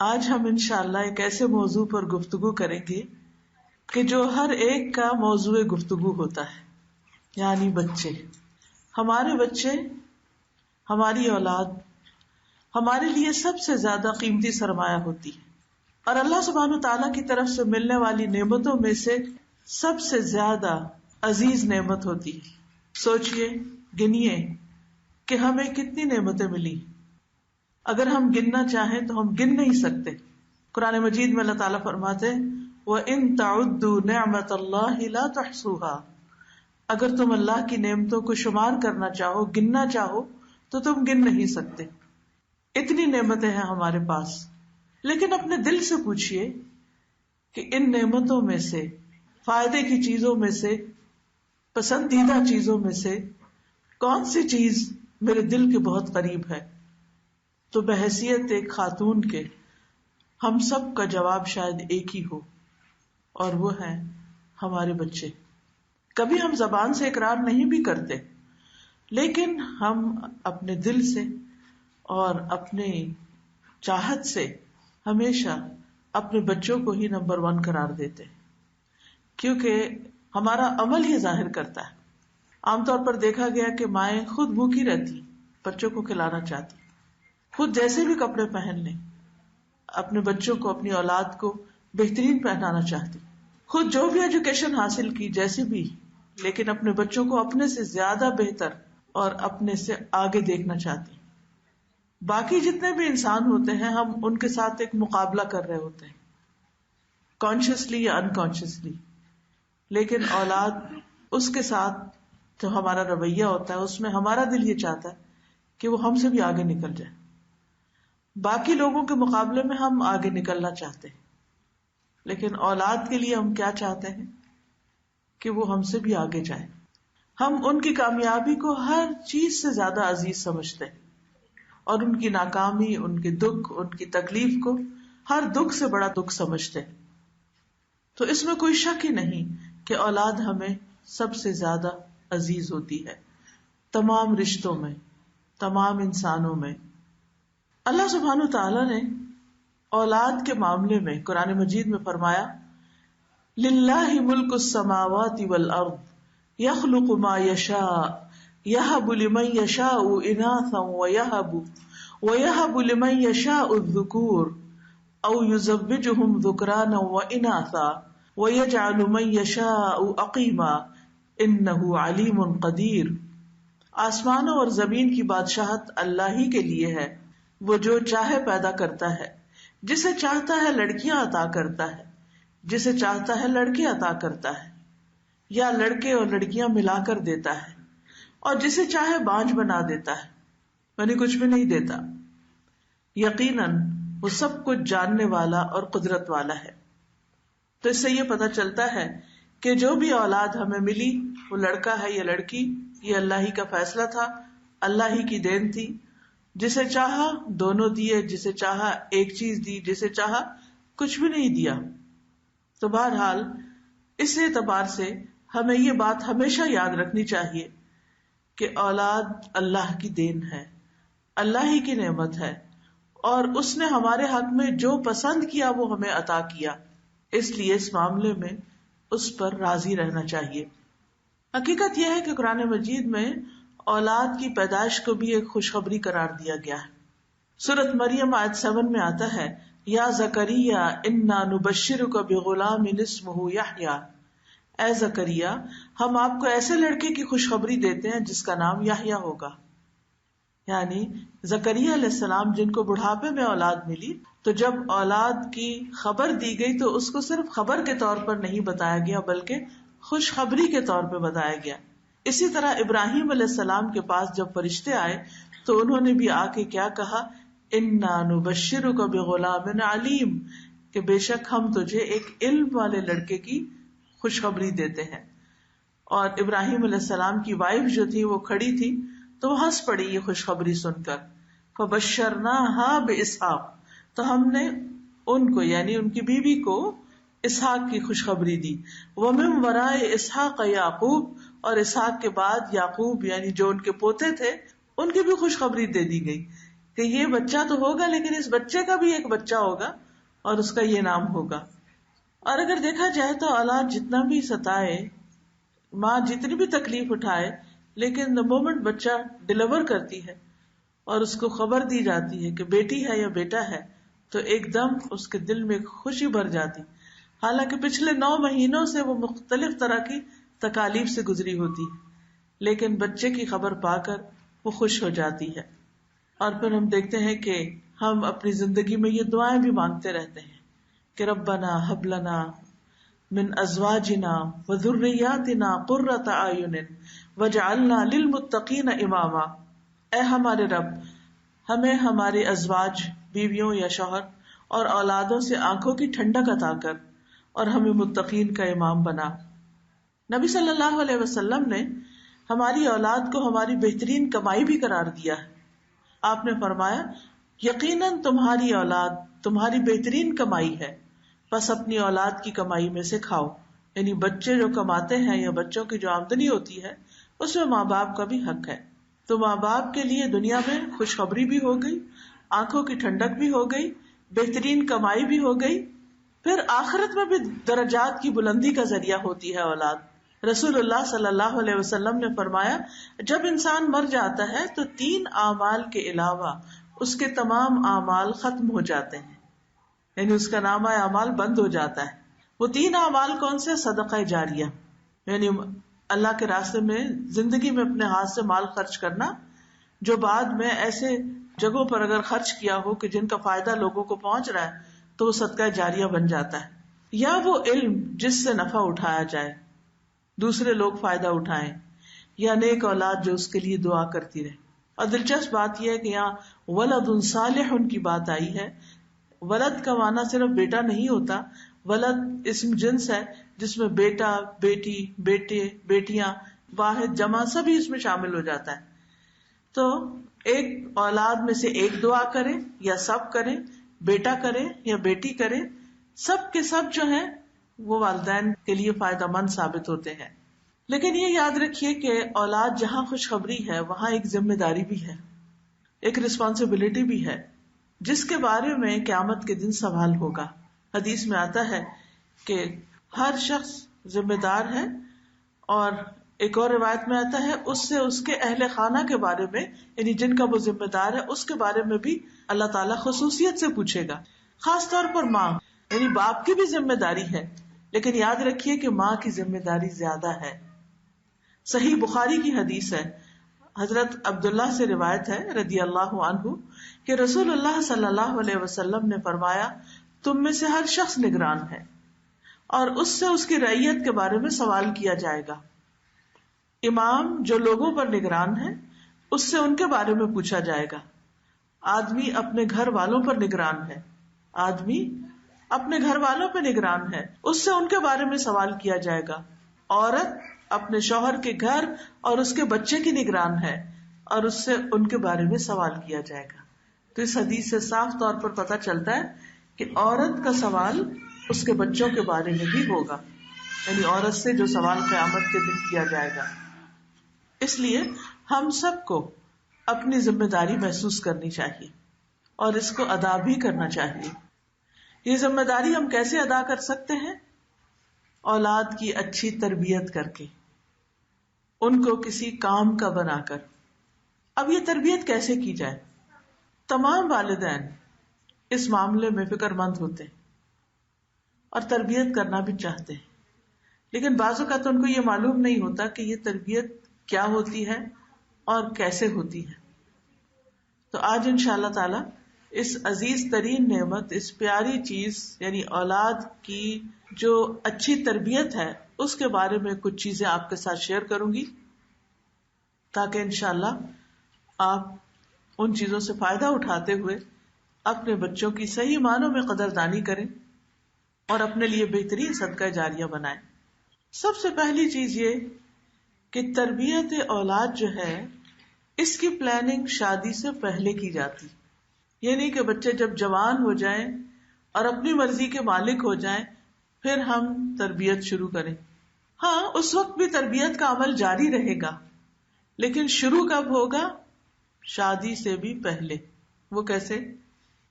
آج ہم انشاءاللہ ایک ایسے موضوع پر گفتگو کریں گے کہ جو ہر ایک کا موضوع گفتگو ہوتا ہے، یعنی بچے. ہمارے بچے، ہماری اولاد ہمارے لیے سب سے زیادہ قیمتی سرمایہ ہوتی ہے، اور اللہ سبحانہ وتعالیٰ کی طرف سے ملنے والی نعمتوں میں سے سب سے زیادہ عزیز نعمت ہوتی ہے. سوچئے، گنیے کہ ہمیں کتنی نعمتیں ملی. اگر ہم گننا چاہیں تو ہم گن نہیں سکتے. قرآن مجید میں اللہ تعالیٰ فرماتے ہیں وَإِن تَعُدُّوا نِعْمَةَ اللَّهِ لَا تُحْصُوهَا، اگر تم اللہ کی نعمتوں کو شمار کرنا چاہو، گننا چاہو تو تم گن نہیں سکتے. اتنی نعمتیں ہیں ہمارے پاس. لیکن اپنے دل سے پوچھئے کہ ان نعمتوں میں سے، فائدے کی چیزوں میں سے، پسندیدہ چیزوں میں سے کون سی چیز میرے دل کے بہت قریب ہے؟ تو بحیثیت ایک خاتون کے ہم سب کا جواب شاید ایک ہی ہو، اور وہ ہے ہمارے بچے. کبھی ہم زبان سے اقرار نہیں بھی کرتے، لیکن ہم اپنے دل سے اور اپنے چاہت سے ہمیشہ اپنے بچوں کو ہی نمبر 1 قرار دیتے، کیونکہ ہمارا عمل یہ ظاہر کرتا ہے. عام طور پر دیکھا گیا کہ مائیں خود بھوکی رہتی، بچوں کو کھلانا چاہتی، خود جیسے بھی کپڑے پہن لیں، اپنے بچوں کو، اپنی اولاد کو بہترین پہنانا چاہتی، خود جو بھی ایجوکیشن حاصل کی جیسی بھی، لیکن اپنے بچوں کو اپنے سے زیادہ بہتر اور اپنے سے آگے دیکھنا چاہتی. باقی جتنے بھی انسان ہوتے ہیں ہم ان کے ساتھ ایک مقابلہ کر رہے ہوتے ہیں، کانشیسلی یا انکانشیسلی. لیکن اولاد، اس کے ساتھ جو ہمارا رویہ ہوتا ہے اس میں ہمارا دل یہ چاہتا ہے کہ وہ ہم سے بھی آگے نکل جائے. باقی لوگوں کے مقابلے میں ہم آگے نکلنا چاہتے ہیں، لیکن اولاد کے لیے ہم کیا چاہتے ہیں کہ وہ ہم سے بھی آگے جائے. ہم ان کی کامیابی کو ہر چیز سے زیادہ عزیز سمجھتے ہیں، اور ان کی ناکامی، ان کے دکھ، ان کی تکلیف کو ہر دکھ سے بڑا دکھ سمجھتے ہیں. تو اس میں کوئی شک ہی نہیں کہ اولاد ہمیں سب سے زیادہ عزیز ہوتی ہے، تمام رشتوں میں، تمام انسانوں میں. اللہ سبحانہ تعالیٰ نے اولاد کے معاملے میں قرآن مجید میں فرمایا للہ ملک السماوات والارض یخلق ما یشاء یہب لمن یشاء اناثا ویہب لمن یشاء الذکور او یزوجہم ذکرانا واناثا ویجعل من یشاء عقیما انہ علیم قدیر. آسمانوں اور زمین کی بادشاہت اللہ ہی کے لیے ہے، وہ جو چاہے پیدا کرتا ہے، جسے چاہتا ہے لڑکیاں عطا کرتا ہے، جسے چاہتا ہے لڑکے عطا کرتا ہے، یا لڑکے اور لڑکیاں ملا کر دیتا ہے، اور جسے چاہے بانجھ بنا دیتا ہے، یعنی کچھ بھی نہیں دیتا. یقیناً وہ سب کچھ جاننے والا اور قدرت والا ہے. تو اس سے یہ پتہ چلتا ہے کہ جو بھی اولاد ہمیں ملی، وہ لڑکا ہے یا لڑکی، یہ اللہ ہی کا فیصلہ تھا، اللہ ہی کی دین تھی. جسے چاہا دونوں دیے، جسے چاہا ایک چیز دی، جسے چاہا کچھ بھی نہیں دیا. تو بہرحال اس اعتبار سے ہمیں یہ بات ہمیشہ یاد رکھنی چاہیے کہ اولاد اللہ کی دین ہے، اللہ ہی کی نعمت ہے، اور اس نے ہمارے حق میں جو پسند کیا وہ ہمیں عطا کیا. اس لیے اس معاملے میں اس پر راضی رہنا چاہیے. حقیقت یہ ہے کہ قرآن مجید میں اولاد کی پیدائش کو بھی ایک خوشخبری قرار دیا گیا ہے. سورۃ مریم آیت 7 میں آتا ہے یا زکریا انا نبشرک بغلام اسمہ یحییٰ، اے زکریا ہم آپ کو ایسے لڑکے کی خوشخبری دیتے ہیں جس کا نام یحییٰ ہوگا. یعنی زکریا علیہ السلام جن کو بڑھاپے میں اولاد ملی، تو جب اولاد کی خبر دی گئی تو اس کو صرف خبر کے طور پر نہیں بتایا گیا بلکہ خوشخبری کے طور پہ بتایا گیا. اسی طرح ابراہیم علیہ السلام کے پاس جب فرشتے آئے تو انہوں نے بھی آ کے کیا کہا، انا نبشرک بغلام علیم، کہ بے شک ہم تجھے ایک علم والے لڑکے کی خوشخبری دیتے ہیں. اور ابراہیم علیہ السلام کی وائف جو تھی وہ کھڑی تھی تو وہ ہنس پڑی یہ خوشخبری سن کر. فبشرناها باسحاق، تو ہم نے ان کو یعنی ان کی بیوی کو اسحاق کی خوشخبری دی. ومن وراء اسحاق یعقوب، اور اسحاق کے بعد یعقوب یعنی جو ان کے پوتے تھے ان کی بھی خوشخبری دے دی گئی کہ یہ بچہ تو ہوگا لیکن اس بچے کا بھی ایک بچہ ہوگا اور اس کا یہ نام ہوگا. اور اگر دیکھا جائے تو اولاد جتنا بھی ستائے، ماں جتنی بھی تکلیف اٹھائے، لیکن the moment بچہ ڈلیور کرتی ہے اور اس کو خبر دی جاتی ہے کہ بیٹی ہے یا بیٹا ہے، تو ایک دم اس کے دل میں خوشی بھر جاتی. حالانکہ پچھلے 9 مہینوں سے وہ مختلف طرح کی تکالیف سے گزری ہوتی، لیکن بچے کی خبر پا کر وہ خوش ہو جاتی ہے. اور پھر ہم دیکھتے ہیں کہ ہم اپنی زندگی میں یہ دعائیں بھی مانگتے رہتے ہیں کہ ربنا ہب لنا من ازواجنا وذریاتنا قرۃ اعین واجعلنا للمتقین اماما. اے ہمارے رب، ہمیں ہمارے ازواج، بیویوں یا شوہر اور اولادوں سے آنکھوں کی ٹھنڈک عطا کر اور ہمیں متقین کا امام بنا. نبی صلی اللہ علیہ وسلم نے ہماری اولاد کو ہماری بہترین کمائی بھی قرار دیا ہے. آپ نے فرمایا یقیناً تمہاری اولاد تمہاری بہترین کمائی ہے، بس اپنی اولاد کی کمائی میں سے کھاؤ. یعنی بچے جو کماتے ہیں یا بچوں کی جو آمدنی ہوتی ہے اس میں ماں باپ کا بھی حق ہے. تو ماں باپ کے لیے دنیا میں خوشخبری بھی ہو گئی، آنکھوں کی ٹھنڈک بھی ہو گئی، بہترین کمائی بھی ہو گئی، پھر آخرت میں بھی درجات کی بلندی کا ذریعہ ہوتی ہے اولاد. رسول اللہ صلی اللہ علیہ وسلم نے فرمایا جب انسان مر جاتا ہے تو 3 اعمال کے علاوہ اس کے تمام اعمال ختم ہو جاتے ہیں، یعنی اس کا نامہ اعمال بند ہو جاتا ہے. وہ 3 اعمال کون سے؟ صدقہ جاریہ، یعنی اللہ کے راستے میں زندگی میں اپنے ہاتھ سے مال خرچ کرنا جو بعد میں ایسے جگہوں پر اگر خرچ کیا ہو کہ جن کا فائدہ لوگوں کو پہنچ رہا ہے تو وہ صدقہ جاریہ بن جاتا ہے. یا وہ علم جس سے نفع اٹھایا جائے، دوسرے لوگ فائدہ اٹھائیں، یا نیک اولاد جو اس کے لیے دعا کرتی رہے. اور دلچسپ بات یہ ہے کہ یہاں ولد صالح کی بات آئی ہے. ولد کا معنی صرف بیٹا نہیں ہوتا، ولد اسم جنس ہے جس میں بیٹا، بیٹی، بیٹے، بیٹیاں، واحد، جمع سبھی اس میں شامل ہو جاتا ہے. تو ایک اولاد میں سے ایک دعا کرے یا سب کریں، بیٹا کرے یا بیٹی کرے، سب کے سب جو ہیں وہ والدین کے لیے فائدہ مند ثابت ہوتے ہیں. لیکن یہ یاد رکھیے کہ اولاد جہاں خوشخبری ہے وہاں ایک ذمہ داری بھی ہے، ایک رسپانسبلٹی بھی ہے جس کے بارے میں قیامت کے دن سوال ہوگا. حدیث میں آتا ہے کہ ہر شخص ذمہ دار ہے، اور ایک اور روایت میں آتا ہے اس سے اس کے اہل خانہ کے بارے میں، یعنی جن کا وہ ذمہ دار ہے اس کے بارے میں بھی اللہ تعالیٰ خصوصیت سے پوچھے گا. خاص طور پر ماں، یعنی باپ کی بھی ذمہ داری ہے، لیکن یاد رکھیے کہ ماں کی ذمہ داری زیادہ ہے. صحیح بخاری کی حدیث ہے، حضرت عبداللہ سے روایت ہے رضی اللہ عنہ کہ رسول اللہ صلی اللہ علیہ وسلم نے فرمایا تم میں سے ہر شخص نگران ہے اور اس سے اس کی رعیت کے بارے میں سوال کیا جائے گا. امام جو لوگوں پر نگران ہے اس سے ان کے بارے میں پوچھا جائے گا. آدمی اپنے گھر والوں پر نگران ہے، آدمی اپنے گھر والوں پہ نگران ہے، اس سے ان کے بارے میں سوال کیا جائے گا. عورت اپنے شوہر کے گھر اور اس کے بچے کی نگران ہے اور اس سے ان کے بارے میں سوال کیا جائے گا. تو اس حدیث سے صاف طور پر پتہ چلتا ہے کہ عورت کا سوال اس کے بچوں کے بارے میں بھی ہوگا، یعنی عورت سے جو سوال قیامت کے دن کیا جائے گا. اس لیے ہم سب کو اپنی ذمہ داری محسوس کرنی چاہیے اور اس کو ادا بھی کرنا چاہیے. یہ ذمہ داری ہم کیسے ادا کر سکتے ہیں؟ اولاد کی اچھی تربیت کر کے، ان کو کسی کام کا بنا کر. اب یہ تربیت کیسے کی جائے؟ تمام والدین اس معاملے میں فکر مند ہوتے ہیں اور تربیت کرنا بھی چاہتے ہیں، لیکن بعض اوقات ان کو یہ معلوم نہیں ہوتا کہ یہ تربیت کیا ہوتی ہے اور کیسے ہوتی ہے. تو آج انشاءاللہ تعالی اس عزیز ترین نعمت، اس پیاری چیز یعنی اولاد کی جو اچھی تربیت ہے اس کے بارے میں کچھ چیزیں آپ کے ساتھ شیئر کروں گی تاکہ انشاءاللہ آپ ان چیزوں سے فائدہ اٹھاتے ہوئے اپنے بچوں کی صحیح معنوں میں قدردانی کریں اور اپنے لیے بہترین صدقہ جاریہ بنائیں. سب سے پہلی چیز یہ کہ تربیت اولاد جو ہے اس کی پلاننگ شادی سے پہلے کی جاتی. یہ نہیں کہ بچے جب جوان ہو جائیں اور اپنی مرضی کے مالک ہو جائیں پھر ہم تربیت شروع کریں. ہاں اس وقت بھی تربیت کا عمل جاری رہے گا، لیکن شروع کب ہوگا؟ شادی سے بھی پہلے. وہ کیسے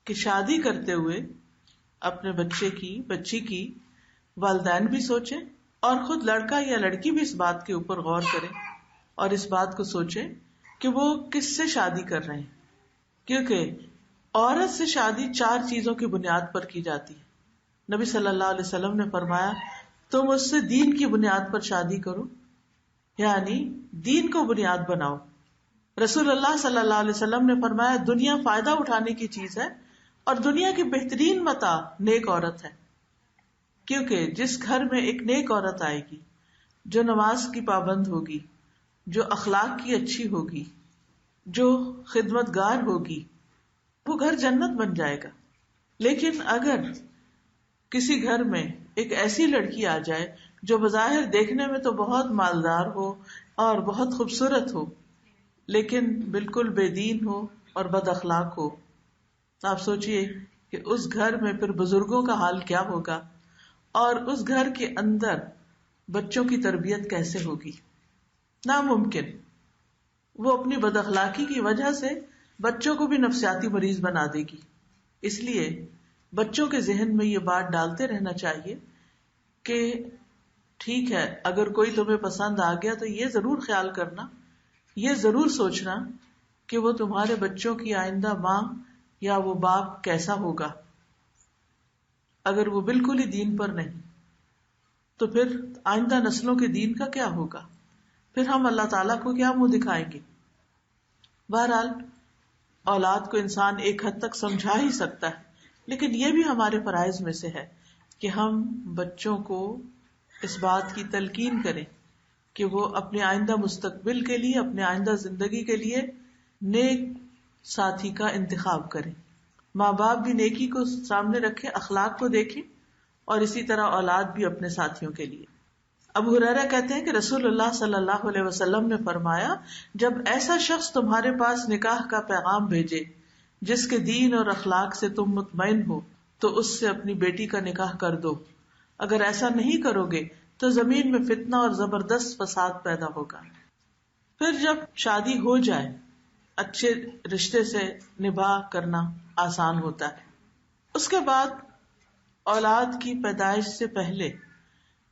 کہ شادی کرتے ہوئے اپنے بچی کی والدین بھی سوچیں اور خود لڑکا یا لڑکی بھی اس بات کے اوپر غور کریں اور اس بات کو سوچیں کہ وہ کس سے شادی کر رہے ہیں، کیونکہ عورت سے شادی 4 چیزوں کی بنیاد پر کی جاتی ہے۔ نبی صلی اللہ علیہ وسلم نے فرمایا تم اس سے دین کی بنیاد پر شادی کرو، یعنی دین کو بنیاد بناؤ۔ رسول اللہ صلی اللہ علیہ وسلم نے فرمایا دنیا فائدہ اٹھانے کی چیز ہے اور دنیا کی بہترین متاع نیک عورت ہے، کیونکہ جس گھر میں ایک نیک عورت آئے گی جو نماز کی پابند ہوگی، جو اخلاق کی اچھی ہوگی، جو خدمت گار ہوگی، وہ گھر جنت بن جائے گا۔ لیکن اگر کسی گھر میں ایک ایسی لڑکی آ جائے جو بظاہر دیکھنے میں تو بہت مالدار ہو اور بہت خوبصورت ہو لیکن بالکل بے دین ہو اور بد اخلاق ہو، تو آپ سوچئے کہ اس گھر میں پھر بزرگوں کا حال کیا ہوگا اور اس گھر کے اندر بچوں کی تربیت کیسے ہوگی؟ ناممکن۔ وہ اپنی بد اخلاقی کی وجہ سے بچوں کو بھی نفسیاتی مریض بنا دے گی۔ اس لیے بچوں کے ذہن میں یہ بات ڈالتے رہنا چاہیے کہ ٹھیک ہے، اگر کوئی تمہیں پسند آ گیا تو یہ ضرور خیال کرنا، یہ ضرور سوچنا کہ وہ تمہارے بچوں کی آئندہ ماں یا وہ باپ کیسا ہوگا۔ اگر وہ بالکل ہی دین پر نہیں تو پھر آئندہ نسلوں کے دین کا کیا ہوگا؟ پھر ہم اللہ تعالیٰ کو کیا منہ دکھائیں گے؟ بہرحال اولاد کو انسان ایک حد تک سمجھا ہی سکتا ہے، لیکن یہ بھی ہمارے فرائض میں سے ہے کہ ہم بچوں کو اس بات کی تلقین کریں کہ وہ اپنے آئندہ مستقبل کے لیے، اپنے آئندہ زندگی کے لیے نیک ساتھی کا انتخاب کریں۔ ماں باپ بھی نیکی کو سامنے رکھے، اخلاق کو دیکھیں، اور اسی طرح اولاد بھی اپنے ساتھیوں کے لیے۔ ابو ہریرہ کہتے ہیں کہ رسول اللہ صلی اللہ علیہ وسلم نے فرمایا جب ایسا شخص تمہارے پاس نکاح کا پیغام بھیجے جس کے دین اور اخلاق سے تم مطمئن ہو تو اس سے اپنی بیٹی کا نکاح کر دو، اگر ایسا نہیں کرو گے تو زمین میں فتنہ اور زبردست فساد پیدا ہوگا۔ پھر جب شادی ہو جائے اچھے رشتے سے نباہ کرنا آسان ہوتا ہے۔ اس کے بعد اولاد کی پیدائش سے پہلے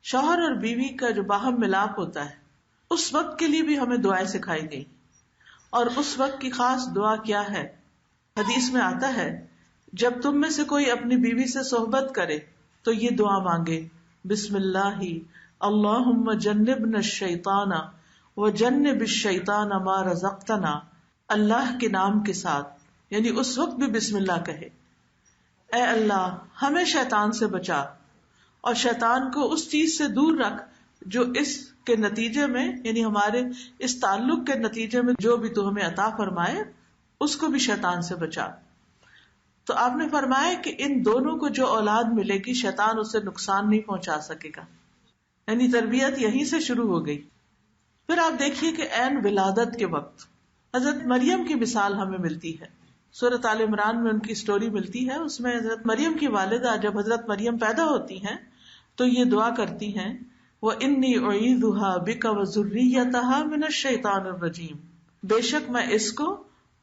شوہر اور بیوی کا جو باہم ملاپ ہوتا ہے اس وقت کے لیے بھی ہمیں دعائیں سکھائی گئی، اور اس وقت کی خاص دعا کیا ہے؟ حدیث میں آتا ہے جب تم میں سے کوئی اپنی بیوی سے صحبت کرے تو یہ دعا مانگے، بسم اللہ اللہم جنبنا الشیطان وجنب الشیطان ما رزقتنا، اللہ کے نام کے ساتھ، یعنی اس وقت بھی بسم اللہ کہے، اے اللہ ہمیں شیطان سے بچا اور شیطان کو اس چیز سے دور رکھ جو اس کے نتیجے میں، یعنی ہمارے اس تعلق کے نتیجے میں جو بھی تو ہمیں عطا فرمائے اس کو بھی شیطان سے بچا۔ تو آپ نے فرمایا کہ ان دونوں کو جو اولاد ملے گی شیطان اسے نقصان نہیں پہنچا سکے گا، یعنی تربیت یہیں سے شروع ہو گئی۔ پھر آپ دیکھیے کہ عین ولادت کے وقت حضرت مریم کی مثال ہمیں ملتی ہے۔ سورۃ آل عمران میں ان کی سٹوری ملتی ہے، اس میں حضرت مریم کی والدہ جب حضرت مریم پیدا ہوتی ہیں تو یہ دعا کرتی ہیں وَإِنِّي أُعِيذُهَا بِكَ وَذُرِّيَّتَهَا مِنَ الشَّيْطَانِ الرَّجِيمِ، بے شک میں اس کو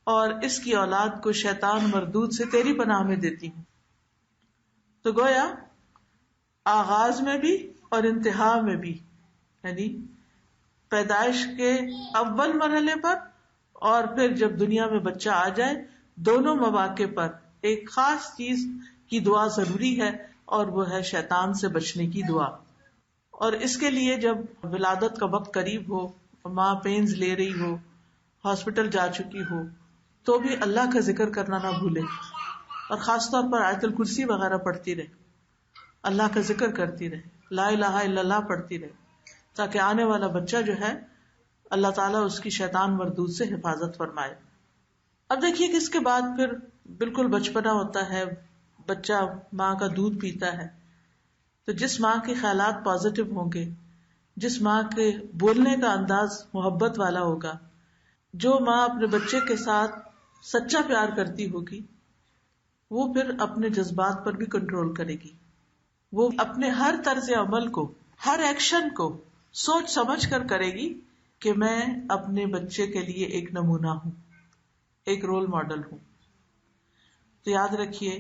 اور اس کی اولاد کو شیطان مردود سے تیری پناہ میں دیتی ہوں۔ تو گویا آغاز میں بھی اور انتہا میں بھی، یعنی پیدائش کے اول مرحلے پر اور پھر جب دنیا میں بچہ آ جائے، دونوں مواقع پر ایک خاص چیز کی دعا ضروری ہے، اور وہ ہے شیطان سے بچنے کی دعا۔ اور اس کے لیے جب ولادت کا وقت قریب ہو، ماں پینز لے رہی ہو، ہاسپٹل جا چکی ہو، تو بھی اللہ کا ذکر کرنا نہ بھولے، اور خاص طور پر آیت الکرسی وغیرہ پڑھتی رہے، اللہ کا ذکر کرتی رہے، لا الہ الا اللہ پڑھتی رہے، تاکہ آنے والا بچہ جو ہے اللہ تعالیٰ اس کی شیطان مردود سے حفاظت فرمائے۔ اب دیکھیے کہ اس کے بعد پھر بالکل بچپنا ہوتا ہے، بچہ ماں کا دودھ پیتا ہے، تو جس ماں کے خیالات پازیٹو ہوں گے، جس ماں کے بولنے کا انداز محبت والا ہوگا، جو ماں اپنے بچے کے ساتھ سچا پیار کرتی ہوگی، وہ پھر اپنے جذبات پر بھی کنٹرول کرے گی۔ وہ اپنے ہر طرز عمل کو، ہر ایکشن کو سوچ سمجھ کر کرے گی کہ میں اپنے بچے کے لیے ایک نمونہ ہوں، ایک رول ماڈل ہوں۔ تو یاد رکھیے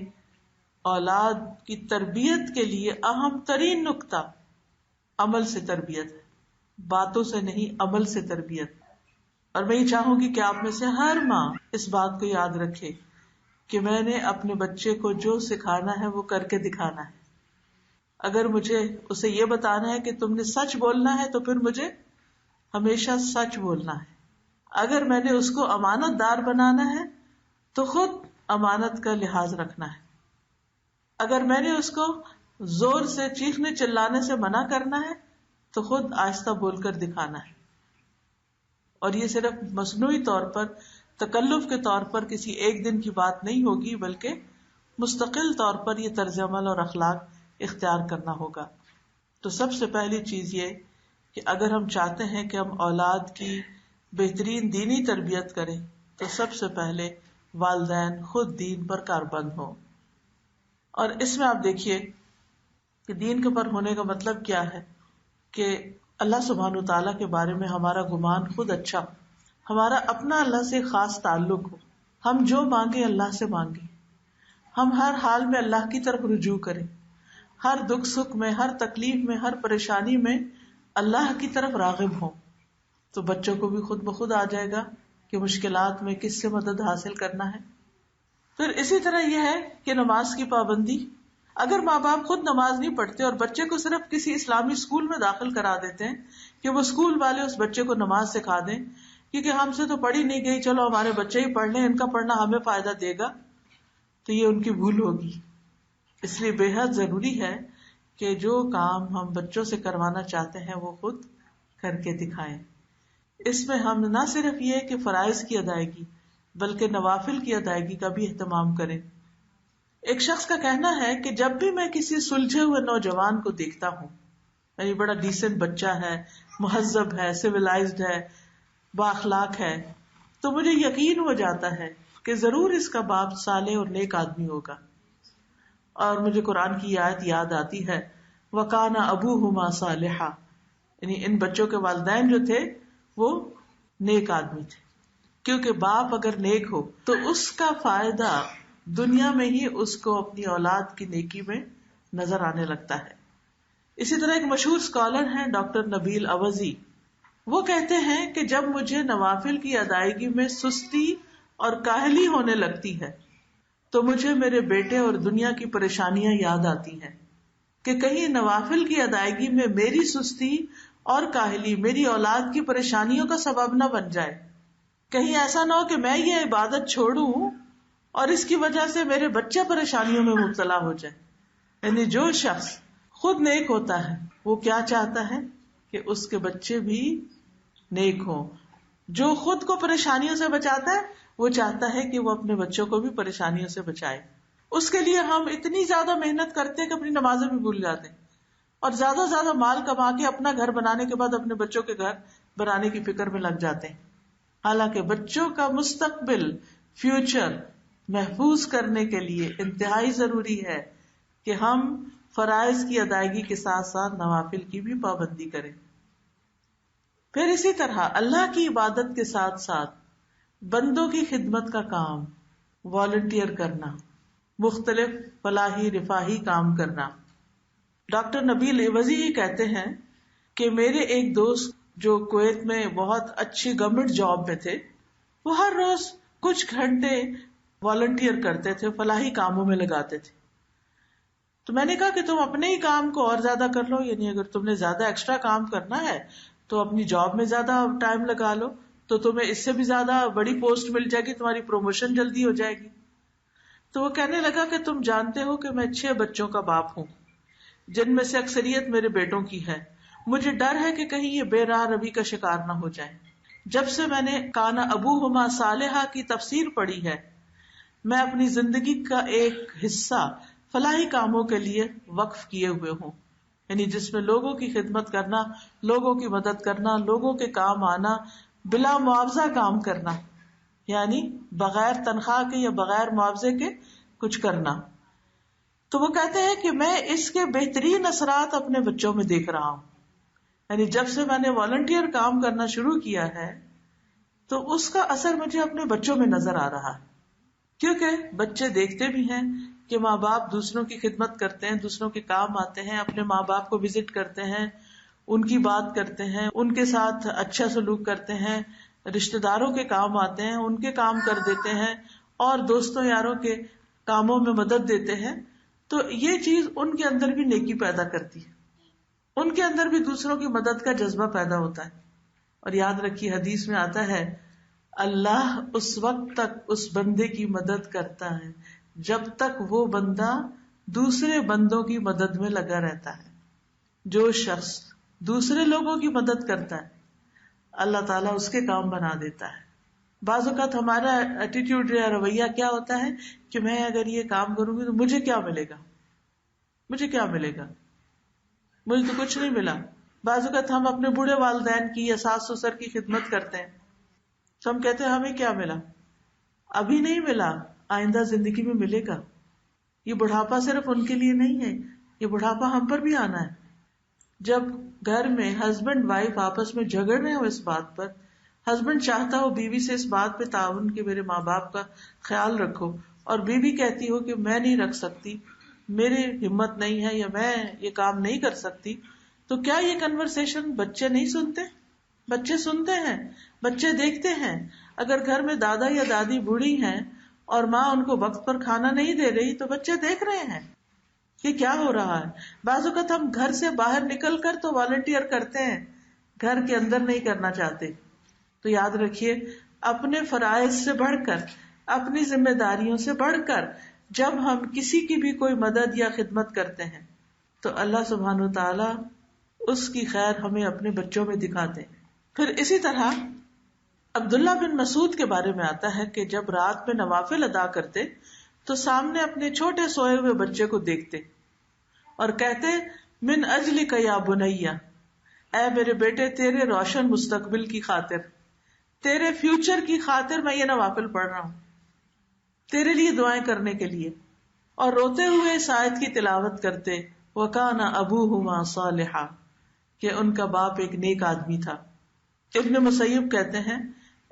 اولاد کی تربیت کے لیے اہم ترین نقطہ عمل سے تربیت ہے، باتوں سے نہیں، عمل سے تربیت. اور میں یہ چاہوں گی کہ آپ میں سے ہر ماں اس بات کو یاد رکھے کہ میں نے اپنے بچے کو جو سکھانا ہے وہ کر کے دکھانا ہے. اگر مجھے اسے یہ بتانا ہے کہ تم نے سچ بولنا ہے تو پھر مجھے ہمیشہ سچ بولنا ہے. اگر میں نے اس کو امانت دار بنانا ہے تو خود امانت کا لحاظ رکھنا ہے. اگر میں نے اس کو زور سے چیخنے چلانے سے منع کرنا ہے تو خود آہستہ بول کر دکھانا ہے. اور یہ صرف مصنوعی طور پر، تکلف کے طور پر کسی ایک دن کی بات نہیں ہوگی، بلکہ مستقل طور پر یہ طرز عمل اور اخلاق اختیار کرنا ہوگا. تو سب سے پہلی چیز یہ کہ اگر ہم چاہتے ہیں کہ ہم اولاد کی بہترین دینی تربیت کریں تو سب سے پہلے والدین خود دین پر کاربند ہوں. اور اس میں آپ دیکھیے کہ دین کے پر ہونے کا مطلب کیا ہے کہ اللہ سبحانہ وتعالیٰ کے بارے میں ہمارا گمان خود اچھا ہو، ہمارا اپنا اللہ سے خاص تعلق ہو، ہم جو مانگے اللہ سے مانگیں، ہم ہر حال میں اللہ کی طرف رجوع کریں، ہر دکھ سکھ میں، ہر تکلیف میں، ہر پریشانی میں اللہ کی طرف راغب ہوں. تو بچوں کو بھی خود بخود آ جائے گا کہ مشکلات میں کس سے مدد حاصل کرنا ہے. پھر اسی طرح یہ ہے کہ نماز کی پابندی. اگر ماں باپ خود نماز نہیں پڑھتے اور بچے کو صرف کسی اسلامی اسکول میں داخل کرا دیتے ہیں کہ وہ اسکول والے اس بچے کو نماز سکھا دیں کیونکہ ہم سے تو پڑھی نہیں گئی، چلو ہمارے بچے ہی پڑھ لیں، ان کا پڑھنا ہمیں فائدہ دے گا، تو یہ ان کی بھول ہوگی. اس لیے بے حد ضروری ہے کہ جو کام ہم بچوں سے کروانا چاہتے ہیں وہ خود کر کے دکھائیں. اس میں ہم نہ صرف یہ کہ فرائض کی ادائیگی بلکہ نوافل کی ادائیگی کا بھی اہتمام کریں. ایک شخص کا کہنا ہے کہ جب بھی میں کسی سلجھے ہوئے نوجوان کو دیکھتا ہوں، یعنی بڑا ڈیسنٹ بچہ ہے، مہذب ہے، سویلائزڈ ہے، بااخلاق ہے، تو مجھے یقین ہو جاتا ہے کہ ضرور اس کا باپ صالح اور نیک آدمی ہوگا. اور مجھے قرآن کی آیت یاد آتی ہے، وَكَانَ أَبُوهُمَا صَالِحًا، یعنی ان بچوں کے والدین جو تھے وہ نیک آدمی تھے. کیونکہ باپ اگر نیک ہو تو اس کا فائدہ دنیا میں ہی اس کو اپنی اولاد کی نیکی میں نظر آنے لگتا ہے. اسی طرح ایک مشہور اسکالر ہیں ڈاکٹر نبیل اوزی، وہ کہتے ہیں کہ جب مجھے نوافل کی ادائیگی میں سستی اور کاہلی ہونے لگتی ہے تو مجھے میرے بیٹے اور دنیا کی پریشانیاں یاد آتی ہیں کہ کہیں نوافل کی ادائیگی میں میری سستی اور کاہلی میری اولاد کی پریشانیوں کا سبب نہ بن جائے. کہیں ایسا نہ ہو کہ میں یہ عبادت چھوڑوں اور اس کی وجہ سے میرے بچے پریشانیوں میں مبتلا ہو جائے. یعنی جو شخص خود نیک ہوتا ہے وہ کیا چاہتا ہے کہ اس کے بچے بھی نیک ہوں. جو خود کو پریشانیوں سے بچاتا ہے وہ چاہتا ہے کہ وہ اپنے بچوں کو بھی پریشانیوں سے بچائے. اس کے لیے ہم اتنی زیادہ محنت کرتے ہیں کہ اپنی نمازیں بھی بھول جاتے ہیں اور زیادہ زیادہ مال کما کے اپنا گھر بنانے کے بعد اپنے بچوں کے گھر بنانے کی فکر میں لگ جاتے ہیں. حالانکہ بچوں کا مستقبل، فیوچر محفوظ کرنے کے لیے انتہائی ضروری ہے کہ ہم فرائض کی ادائیگی کے ساتھ ساتھ نوافل کی بھی پابندی کریں. پھر اسی طرح اللہ کی عبادت کے ساتھ ساتھ بندوں کی خدمت کا کام، والنٹیئر کرنا، مختلف فلاحی رفاہی کام کرنا. ڈاکٹر نبیل اوزی ہی کہتے ہیں کہ میرے ایک دوست جو کویت میں بہت اچھی گورنمنٹ جاب میں تھے، وہ ہر روز کچھ گھنٹے والنٹیئر کرتے تھے، فلاحی کاموں میں لگاتے تھے. تو میں نے کہا کہ تم اپنے ہی کام کو اور زیادہ کر لو، یعنی اگر تم نے زیادہ ایکسٹرا کام کرنا ہے تو اپنی جاب میں زیادہ ٹائم لگا لو، تو تمہیں اس سے بھی زیادہ بڑی پوسٹ مل جائے گی، تمہاری پروموشن جلدی ہو جائے گی. تو وہ کہنے لگا کہ تم جانتے ہو کہ میں 6 بچوں کا باپ ہوں جن میں سے اکثریت میرے بیٹوں کی ہے. مجھے ڈر ہے کہ کہیں یہ بے راہ روی کا شکار نہ ہو جائے. جب سے میں نے کانا ابوہما صالحا کی تفسیر پڑھی ہے، میں اپنی زندگی کا ایک حصہ فلاحی کاموں کے لیے وقف کیے ہوئے ہوں، یعنی جس میں لوگوں کی خدمت کرنا، لوگوں کی مدد کرنا، لوگوں کے کام آنا، بلا معاوضہ کام کرنا، یعنی بغیر تنخواہ کے یا بغیر معاوضے کے کچھ کرنا. تو وہ کہتے ہیں کہ میں اس کے بہترین اثرات اپنے بچوں میں دیکھ رہا ہوں. یعنی جب سے میں نے والنٹیئر کام کرنا شروع کیا ہے تو اس کا اثر مجھے اپنے بچوں میں نظر آ رہا ہے. کیونکہ بچے دیکھتے بھی ہیں کہ ماں باپ دوسروں کی خدمت کرتے ہیں، دوسروں کے کام آتے ہیں، اپنے ماں باپ کو وزٹ کرتے ہیں، ان کی بات کرتے ہیں، ان کے ساتھ اچھا سلوک کرتے ہیں، رشتہ داروں کے کام آتے ہیں، ان کے کام کر دیتے ہیں، اور دوستوں یاروں کے کاموں میں مدد دیتے ہیں. تو یہ چیز ان کے اندر بھی نیکی پیدا کرتی ہے، ان کے اندر بھی دوسروں کی مدد کا جذبہ پیدا ہوتا ہے. اور یاد رکھیے حدیث میں آتا ہے اللہ اس وقت تک اس بندے کی مدد کرتا ہے جب تک وہ بندہ دوسرے بندوں کی مدد میں لگا رہتا ہے. جو شخص دوسرے لوگوں کی مدد کرتا ہے اللہ تعالیٰ اس کے کام بنا دیتا ہے. بعض اوقات ہمارا ایٹیٹیوڈ یا رویہ کیا ہوتا ہے کہ میں اگر یہ کام کروں گی تو مجھے کیا ملے گا، مجھے کیا ملے گا، مجھے تو کچھ نہیں ملا. بعض اوقات ہم اپنے بوڑھے والدین کی یا ساس سسر کی خدمت کرتے ہیں تو ہم کہتے ہیں ہمیں کیا ملا، ابھی نہیں ملا، آئندہ زندگی میں ملے گا. یہ بڑھاپا صرف ان کے لیے نہیں ہے، یہ بڑھاپا ہم پر بھی آنا ہے. جب گھر میں ہسبینڈ وائف آپس میں جھگڑ رہے ہو اس بات پر، ہسبینڈ چاہتا ہو بیوی سے اس بات پہ تعاون کہ میرے ماں باپ کا خیال رکھو، اور بیوی کہتی ہو کہ میں نہیں رکھ سکتی، میری ہمت نہیں ہے، یا میں یہ کام نہیں کر سکتی، تو کیا یہ کنورسیشن بچے نہیں سنتے؟ بچے سنتے ہیں، بچے دیکھتے ہیں. اگر گھر میں دادا یا دادی بوڑھی ہیں اور ماں ان کو وقت پر کھانا نہیں دے رہی تو بچے دیکھ رہے ہیں کہ کیا ہو رہا ہے. بعض اوقات ہم گھر سے باہر نکل کر تو والنٹیئر کرتے ہیں، گھر کے اندر نہیں کرنا چاہتے. تو یاد رکھیے اپنے فرائض سے بڑھ کر، اپنی ذمہ داریوں سے بڑھ کر جب ہم کسی کی بھی کوئی مدد یا خدمت کرتے ہیں تو اللہ سبحانہ و تعالی اس کی خیر ہمیں اپنے بچوں میں دکھاتے ہیں. پھر اسی طرح عبداللہ بن مسعود کے بارے میں آتا ہے کہ جب رات میں نوافل ادا کرتے تو سامنے اپنے چھوٹے سوئے ہوئے بچے کو دیکھتے اور کہتے من اجلک یا بنیا، اے میرے بیٹے تیرے روشن مستقبل کی خاطر، تیرے فیوچر کی خاطر میں یہ نوافل پڑھ رہا ہوں، تیرے لیے دعائیں کرنے کے لیے. اور روتے ہوئے اس آیت کی تلاوت کرتے وَكَانَ أَبُوهُمَا صَالِحًا، کہ ان کا باپ ایک نیک آدمی تھا. ابن مسیب کہتے ہیں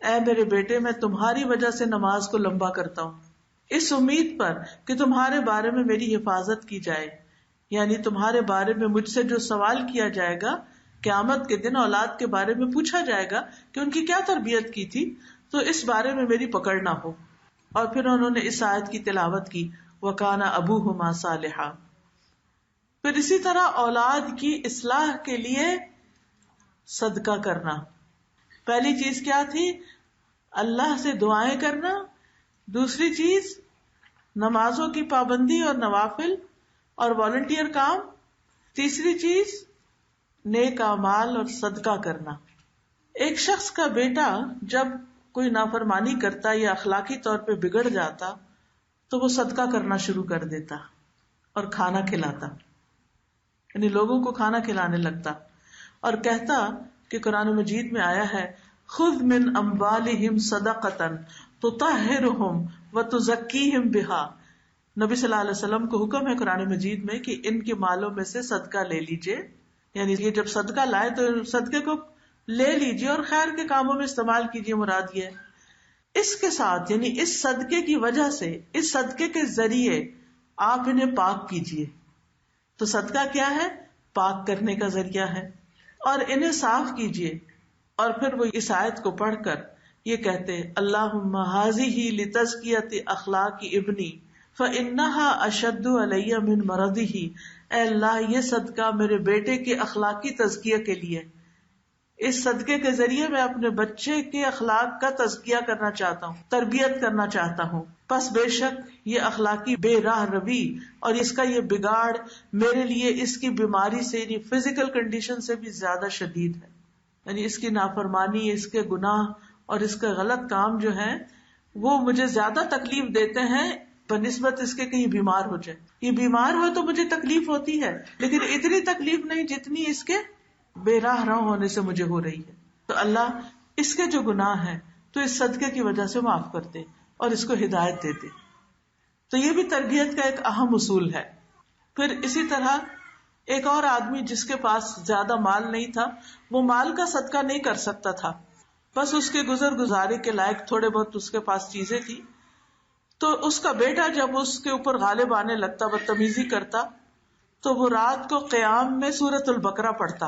اے میرے بیٹے میں تمہاری وجہ سے نماز کو لمبا کرتا ہوں اس امید پر کہ تمہارے بارے میں میری حفاظت کی جائے، یعنی تمہارے بارے میں مجھ سے جو سوال کیا جائے گا قیامت کے دن، اولاد کے بارے میں پوچھا جائے گا کہ ان کی کیا تربیت کی تھی، تو اس بارے میں میری پکڑ نہ ہو. اور پھر انہوں نے اس آیت کی تلاوت کی وَكَانَ أَبُوهُمَا صَالِحًا. پھر اسی طرح اولاد کی اصلاح کے لیے صدقہ کرنا. پہلی چیز کیا تھی؟ اللہ سے دعائیں کرنا. دوسری چیز نمازوں کی پابندی اور نوافل اور والنٹیئر کام. تیسری چیز نیک اعمال اور صدقہ کرنا. ایک شخص کا بیٹا جب کوئی نافرمانی کرتا یا اخلاقی طور پہ بگڑ جاتا تو وہ صدقہ کرنا شروع کر دیتا اور کھانا کھلاتا، یعنی لوگوں کو کھانا کھلانے لگتا اور کہتا کہ قرآن مجید میں آیا ہے خذ من اموالہم صدقۃ تطہرہم وتزکیہم بہا. نبی صلی اللہ علیہ وسلم کو حکم ہے قرآن مجید میں کہ ان کے مالوں میں سے صدقہ لے لیجئے، یعنی یہ جب صدقہ لائے تو صدقے کو لے لیجئے اور خیر کے کاموں میں استعمال کیجئے. مراد یہ ہے اس کے ساتھ، یعنی اس صدقے کی وجہ سے، اس صدقے کے ذریعے آپ انہیں پاک کیجئے. تو صدقہ کیا ہے؟ پاک کرنے کا ذریعہ ہے. اور انہیں صاف کیجئے. اور پھر وہ اس آیت کو پڑھ کر یہ کہتے اللہم ھذہ لتزکیۃ اخلاق ابنی فانھا اشد علی من مرضہ. اے اللہ یہ صدقہ میرے بیٹے کے اخلاقی تزکیہ کے لیے، اس صدقے کے ذریعے میں اپنے بچے کے اخلاق کا تزکیہ کرنا چاہتا ہوں، تربیت کرنا چاہتا ہوں. پس بے شک یہ اخلاقی بے راہ روی اور اس کا یہ بگاڑ میرے لیے اس کی بیماری سے، یعنی فزیکل کنڈیشن سے بھی زیادہ شدید ہے. یعنی اس کی نافرمانی، اس کے گناہ اور اس کا غلط کام جو ہے وہ مجھے زیادہ تکلیف دیتے ہیں بنسبت اس کے کہیں بیمار ہو جائے. یہ بیمار ہو تو مجھے تکلیف ہوتی ہے، لیکن اتنی تکلیف نہیں جتنی اس کے بے راہ رو ہونے سے مجھے ہو رہی ہے. تو اللہ اس کے جو گناہ ہیں تو اس صدقے کی وجہ سے معاف کرتے اور اس کو ہدایت دیتے. تو یہ بھی تربیت کا ایک اہم اصول ہے. پھر اسی طرح ایک اور آدمی جس کے پاس زیادہ مال نہیں تھا، وہ مال کا صدقہ نہیں کر سکتا تھا، بس اس کے گزر گزارے کے لائق تھوڑے بہت اس کے پاس چیزیں تھی. تو اس کا بیٹا جب اس کے اوپر غالب آنے لگتا، بدتمیزی کرتا، تو وہ رات کو قیام میں سورۃ البقرہ پڑھتا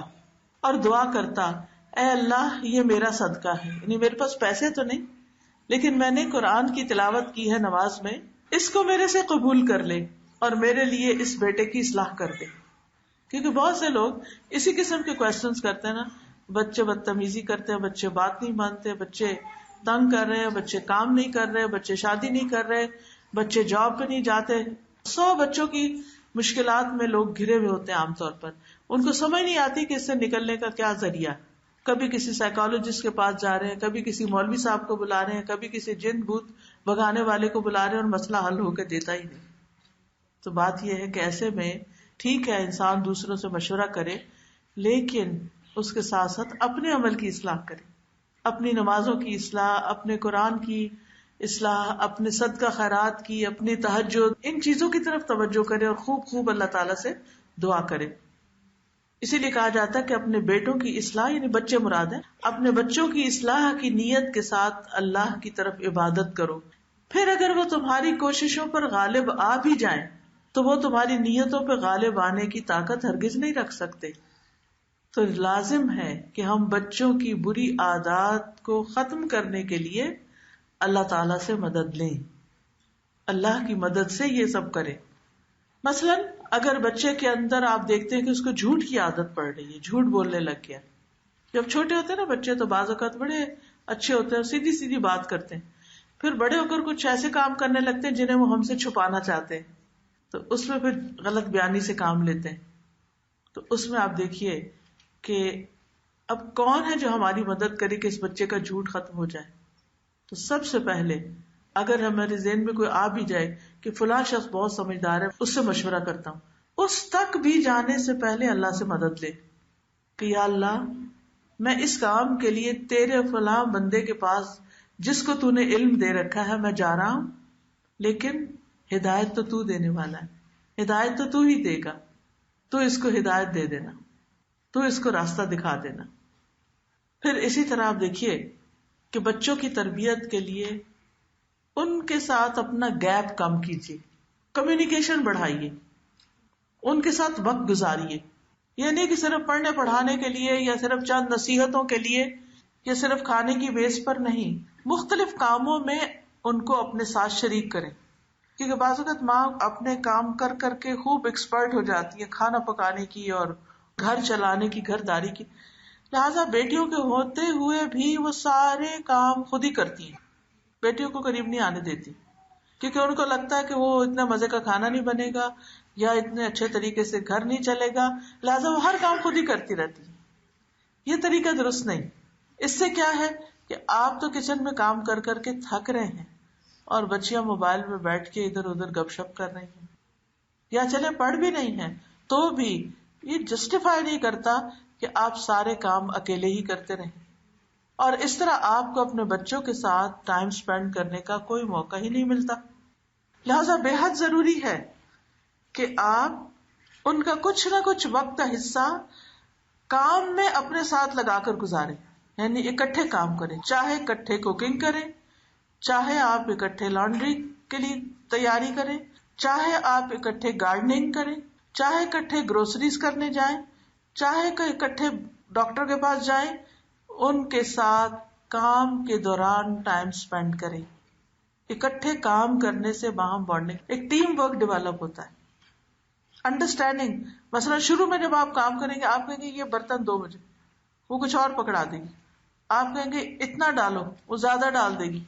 اور دعا کرتا، اے اللہ یہ میرا صدقہ ہے، یعنی میرے پاس پیسے تو نہیں لیکن میں نے قرآن کی تلاوت کی ہے نماز میں، اس کو میرے سے قبول کر لے اور میرے لیے اس بیٹے کی اصلاح کر دے. کیونکہ بہت سے لوگ اسی قسم کے کوشچنز کرتے ہیں نا، بچے بدتمیزی کرتے ہیں، بچے بات نہیں مانتے، بچے تنگ کر رہے ہیں، بچے کام نہیں کر رہے، بچے شادی نہیں کر رہے، بچے جاب پہ نہیں جاتے. 100 بچوں کی مشکلات میں لوگ گھرے ہوئے ہوتے ہیں عام طور پر. ان کو سمجھ نہیں آتی کہ اس سے نکلنے کا کیا ذریعہ. کبھی کسی سائیکالوجسٹ کے پاس جا رہے ہیں، کبھی کسی مولوی صاحب کو بلا رہے ہیں، کبھی کسی جن بھوت بھگانے والے کو بلا رہے ہیں، اور مسئلہ حل ہو کے دیتا ہی نہیں. تو بات یہ ہے کہ ایسے میں ٹھیک ہے انسان دوسروں سے مشورہ کرے، لیکن اس کے ساتھ ساتھ اپنے عمل کی اصلاح کرے، اپنی نمازوں کی اصلاح، اپنے قرآن کی اصلاح، اپنے صدقہ خیرات کی، اپنی تہجد، ان چیزوں کی طرف توجہ کرے اور خوب خوب اللہ تعالیٰ سے دعا کرے. اسی لیے کہا جاتا ہے کہ اپنے بیٹوں کی اصلاح، یعنی بچے مراد ہیں، اپنے بچوں کی اصلاح کی نیت کے ساتھ اللہ کی طرف عبادت کرو. پھر اگر وہ تمہاری کوششوں پر غالب آ بھی جائیں تو وہ تمہاری نیتوں پہ غالب آنے کی طاقت ہرگز نہیں رکھ سکتے. تو لازم ہے کہ ہم بچوں کی بری عادات کو ختم کرنے کے لیے اللہ تعالی سے مدد لیں، اللہ کی مدد سے یہ سب کریں. مثلاً اگر بچے کے اندر آپ دیکھتے ہیں کہ اس کو جھوٹ کی عادت پڑ رہی ہے، جھوٹ بولنے لگ گیا. جب چھوٹے ہوتے ہیں نا بچے تو بعض اوقات بڑے اچھے ہوتے ہیں، سیدھی سیدھی بات کرتے ہیں، پھر بڑے ہو کر کچھ ایسے کام کرنے لگتے ہیں جنہیں وہ ہم سے چھپانا چاہتے ہیں، تو اس میں پھر غلط بیانی سے کام لیتے ہیں. تو اس میں آپ دیکھیے کہ اب کون ہے جو ہماری مدد کرے کہ اس بچے کا جھوٹ ختم ہو جائے. تو سب سے پہلے اگر ہمارے ذہن میں کوئی آ بھی جائے کہ فلاں شخص بہت سمجھدار ہے، اس سے مشورہ کرتا ہوں، اس تک بھی جانے سے پہلے اللہ سے مدد لے کہ یا اللہ میں اس کام کے لیے تیرے فلاں بندے کے پاس جس کو تو نے علم دے رکھا ہے میں جا رہا ہوں، لیکن ہدایت تو دینے والا ہے، ہدایت تو ہی دے گا، تو اس کو ہدایت دے دینا، تو اس کو راستہ دکھا دینا. پھر اسی طرح آپ دیکھیے کہ بچوں کی تربیت کے لیے ان کے ساتھ اپنا گیپ کم کیجیے، کمیونیکیشن بڑھائیے، ان کے ساتھ وقت گزاریے. یہ نہیں کہ صرف پڑھنے پڑھانے کے لیے یا صرف چند نصیحتوں کے لیے یا صرف کھانے کی بیس پر نہیں، مختلف کاموں میں ان کو اپنے ساتھ شریک کریں. کیونکہ بعض اوقات ماں اپنے کام کر کر کے خوب ایکسپرٹ ہو جاتی ہے کھانا پکانے کی اور گھر چلانے کی، گھر داری کی، لہٰذا بیٹیوں کے ہوتے ہوئے بھی وہ سارے کام خود ہی کرتی ہیں، بیٹیوں کو قریب نہیں آنے دیتی، کیونکہ ان کو لگتا ہے کہ وہ اتنا مزے کا کھانا نہیں بنے گا یا اتنے اچھے طریقے سے گھر نہیں چلے گا، لہٰذا وہ ہر کام خود ہی کرتی رہتی. یہ طریقہ درست نہیں. اس سے کیا ہے کہ آپ تو کچن میں کام کر کر کے تھک رہے ہیں اور بچیاں موبائل میں بیٹھ کے ادھر ادھر گپ شپ کر رہی ہیں، یا چلے پڑھ بھی نہیں ہیں تو بھی یہ جسٹیفائی نہیں کرتا کہ آپ سارے کام اکیلے ہی کرتے رہیں. اور اس طرح آپ کو اپنے بچوں کے ساتھ ٹائم سپینڈ کرنے کا کوئی موقع ہی نہیں ملتا. لہذا بے حد ضروری ہے کہ آپ ان کا کچھ نہ کچھ وقت کا حصہ کام میں اپنے ساتھ لگا کر گزاریں، یعنی اکٹھے کام کریں، چاہے اکٹھے کوکنگ کریں، چاہے آپ اکٹھے لانڈری کے لیے تیاری کریں، چاہے آپ اکٹھے گارڈننگ کریں، چاہے اکٹھے گروسریز کرنے جائیں، چاہے اکٹھے ڈاکٹر کے پاس جائیں، ان کے ساتھ کام کے دوران ٹائم سپینڈ کریں. اکٹھے کام کرنے سے باہم بانڈنگ، ایک ٹیم ورک ڈیولپ ہوتا ہے. انڈرسٹینڈنگ، مثلا شروع میں جب آپ کام کریں گے آپ کہیں گے یہ برتن دو مجھے، وہ کچھ اور پکڑا دے گی، آپ کہیں گے اتنا ڈالو، وہ زیادہ ڈال دے گی،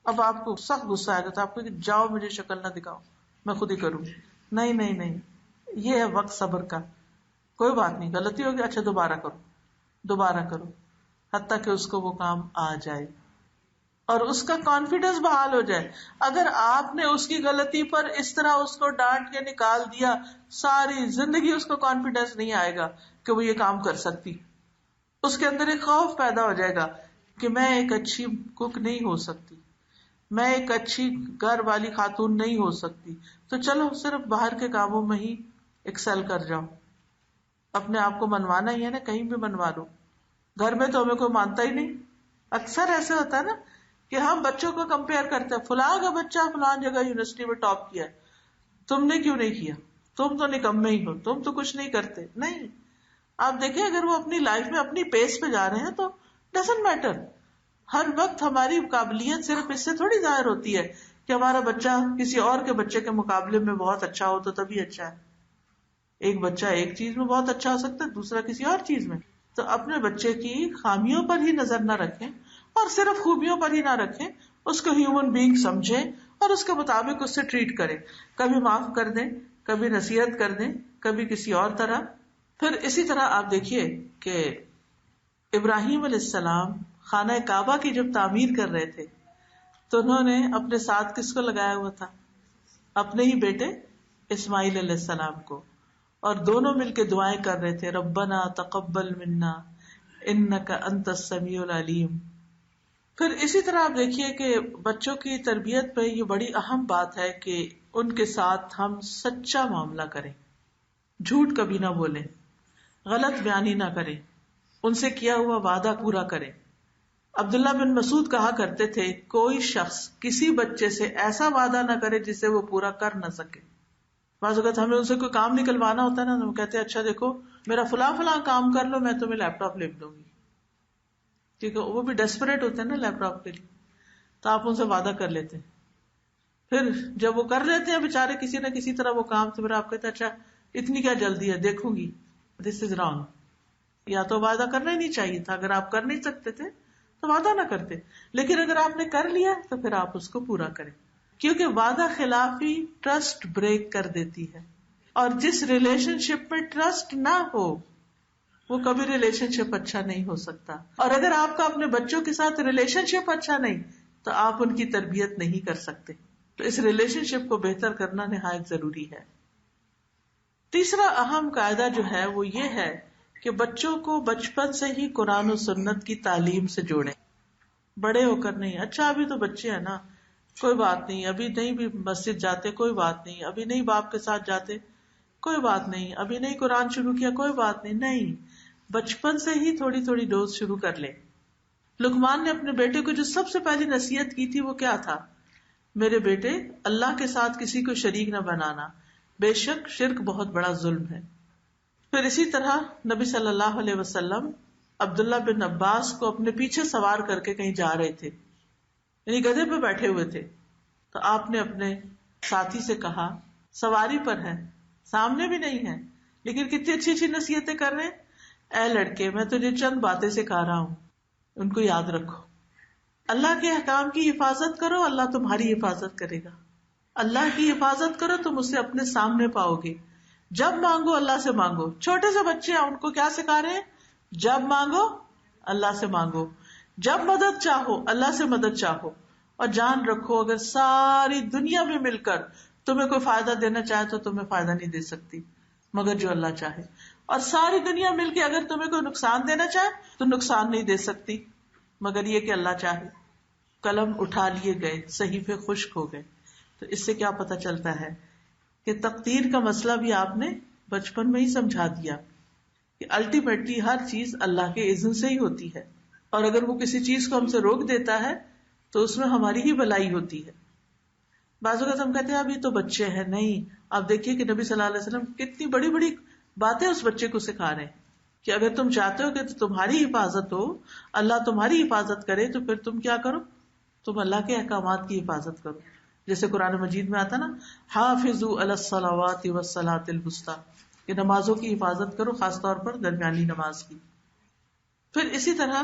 اب آپ کو سخت غصہ آئے گا تو آپ کہیں گے جاؤ مجھے شکل نہ دکھاؤ میں خود ہی کروں. نہیں نہیں نہیں، یہ ہے وقت صبر کا. کوئی بات نہیں، غلطی ہوگی، اچھا دوبارہ کرو حتیٰ کہ اس کو وہ کام آ جائے اور اس کا کانفیڈینس بحال ہو جائے. اگر آپ نے اس کی غلطی پر اس طرح اس کو ڈانٹ کے نکال دیا، ساری زندگی اس کو کانفیڈینس نہیں آئے گا کہ وہ یہ کام کر سکتی. اس کے اندر ایک خوف پیدا ہو جائے گا کہ میں ایک اچھی کک نہیں ہو سکتی، میں ایک اچھی گھر والی خاتون نہیں ہو سکتی، تو چلو صرف باہر کے کاموں میں ہی ایکسل کر جاؤ. اپنے آپ کو منوانا ہی ہے نا، کہیں بھی منوا لو، گھر میں تو ہمیں کوئی مانتا ہی نہیں. اکثر ایسے ہوتا ہے نا کہ ہم بچوں کو کمپیئر کرتے ہیں، فلاں کا بچہ فلاں جگہ یونیورسٹی میں ٹاپ کیا، تم نے کیوں نہیں کیا، تم تو نکمے ہی ہو، تم تو کچھ نہیں کرتے. نہیں، آپ دیکھیں اگر وہ اپنی لائف میں اپنی پیس پہ جا رہے ہیں تو ڈزنٹ میٹر. ہر وقت ہماری قابلیت صرف اس سے تھوڑی ظاہر ہوتی ہے کہ ہمارا بچہ کسی اور کے بچے کے مقابلے میں بہت اچھا ہو تو تبھی اچھا ہے. ایک بچہ ایک چیز میں بہت اچھا ہو سکتا ہے، دوسرا کسی اور چیز میں. تو اپنے بچے کی خامیوں پر ہی نظر نہ رکھیں اور صرف خوبیوں پر ہی نہ رکھیں، اس کو ہیومن بینگ سمجھیں اور اس کے مطابق اس سے ٹریٹ کریں. کبھی معاف کر دیں، کبھی نصیحت کر دیں، کبھی کسی اور طرح. پھر اسی طرح آپ دیکھیے کہ ابراہیم علیہ السلام خانہ کعبہ کی جب تعمیر کر رہے تھے تو انہوں نے اپنے ساتھ کس کو لگایا ہوا تھا؟ اپنے ہی بیٹے اسماعیل علیہ السلام کو، اور دونوں مل کے دعائیں کر رہے تھے، ربنا تقبل منا انک انت السمیع العلیم. پھر اسی طرح آپ دیکھیے کہ بچوں کی تربیت پہ یہ بڑی اہم بات ہے کہ ان کے ساتھ ہم سچا معاملہ کریں، جھوٹ کبھی نہ بولیں، غلط بیانی نہ کریں، ان سے کیا ہوا وعدہ پورا کریں. عبداللہ بن مسعود کہا کرتے تھے کوئی شخص کسی بچے سے ایسا وعدہ نہ کرے جسے وہ پورا کر نہ سکے. بعض اوقات ہمیں ان سے کوئی کام نکلوانا ہوتا ہے نا، ہم کہتے ہیں اچھا دیکھو میرا فلاں فلاں کام کر لو، میں تمہیں لیپ ٹاپ لے دوں گی، کیونکہ وہ بھی ڈیسپریٹ ہوتے ہیں نا لیپ ٹاپ کے لیے. تو آپ ان سے وعدہ کر لیتے ہیں، پھر جب وہ کر لیتے ہیں بےچارے کسی نہ کسی طرح وہ کام، تو پھر آپ کہتے ہیں اچھا اتنی کیا جلدی ہے، دیکھوں گی. دس از رانگ. یا تو وعدہ کرنا ہی نہیں چاہیے تھا. اگر آپ کر نہیں سکتے تھے تو وعدہ نہ کرتے، لیکن اگر آپ نے کر لیا تو پھر آپ اس کو پورا کریں، کیونکہ وعدہ خلافی ٹرسٹ بریک کر دیتی ہے. اور جس ریلیشن شپ میں ٹرسٹ نہ ہو وہ کبھی ریلیشن شپ اچھا نہیں ہو سکتا. اور اگر آپ کا اپنے بچوں کے ساتھ ریلیشن شپ اچھا نہیں تو آپ ان کی تربیت نہیں کر سکتے. تو اس ریلیشن شپ کو بہتر کرنا نہایت ضروری ہے. تیسرا اہم قاعدہ جو ہے وہ یہ ہے کہ بچوں کو بچپن سے ہی قرآن و سنت کی تعلیم سے جوڑیں، بڑے ہو کر نہیں. اچھا ابھی تو بچے ہیں نا، کوئی بات نہیں، ابھی نہیں بھی مسجد جاتے کوئی بات نہیں، ابھی نہیں باپ کے ساتھ جاتے کوئی بات نہیں، ابھی نہیں قرآن شروع کیا کوئی بات نہیں. نہیں، بچپن سے ہی تھوڑی تھوڑی ڈوز شروع کر لیں. لقمان نے اپنے بیٹے کو جو سب سے پہلی نصیحت کی تھی وہ کیا تھا؟ میرے بیٹے اللہ کے ساتھ کسی کو شریک نہ بنانا، بے شک شرک بہت بڑا ظلم ہے. پھر اسی طرح نبی صلی اللہ علیہ وسلم عبداللہ بن عباس کو اپنے پیچھے سوار کر کے کہیں جا رہے تھے، یعنی گدھے پہ بیٹھے ہوئے تھے. تو آپ نے اپنے ساتھی سے کہا سواری پر ہے، سامنے بھی نہیں ہے، لیکن کتنی اچھی اچھی نصیحتیں کر رہے ہیں. اے لڑکے میں تجھے چند باتیں سکھا رہا ہوں، ان کو یاد رکھو. اللہ کے احکام کی حفاظت کرو، اللہ تمہاری حفاظت کرے گا. اللہ کی حفاظت کرو تم اسے اپنے سامنے پاؤ گے. جب مانگو اللہ سے مانگو. چھوٹے سے بچے ہیں ان کو کیا سکھا رہے ہیں؟ جب مانگو اللہ سے مانگو، جب مدد چاہو اللہ سے مدد چاہو. اور جان رکھو اگر ساری دنیا میں مل کر تمہیں کوئی فائدہ دینا چاہے تو تمہیں فائدہ نہیں دے سکتی مگر جو اللہ چاہے، اور ساری دنیا مل کے اگر تمہیں کوئی نقصان دینا چاہے تو نقصان نہیں دے سکتی مگر یہ کہ اللہ چاہے. قلم اٹھا لیے گئے، صحیفے خشک ہو گئے. تو اس سے کیا پتہ چلتا ہے کہ تقدیر کا مسئلہ بھی آپ نے بچپن میں ہی سمجھا دیا کہ الٹیمیٹلی ہر چیز اللہ کے اذن سے ہی ہوتی ہے، اور اگر وہ کسی چیز کو ہم سے روک دیتا ہے تو اس میں ہماری ہی بھلائی ہوتی ہے. بعض اوقات ہم کہتے ہیں ابھی تو بچے ہیں. نہیں، آپ دیکھیے کہ نبی صلی اللہ علیہ وسلم کتنی بڑی بڑی باتیں اس بچے کو سکھا رہے ہیں کہ اگر تم چاہتے ہو کہ تمہاری حفاظت ہو، اللہ تمہاری حفاظت کرے، تو پھر تم کیا کرو؟ تم اللہ کے احکامات کی حفاظت کرو. جیسے قرآن مجید میں آتا نا حافظوا علی الصلوات والصلاۃ الوسطی، کہ نمازوں کی حفاظت کرو، خاص طور پر درمیانی نماز کی. پھر اسی طرح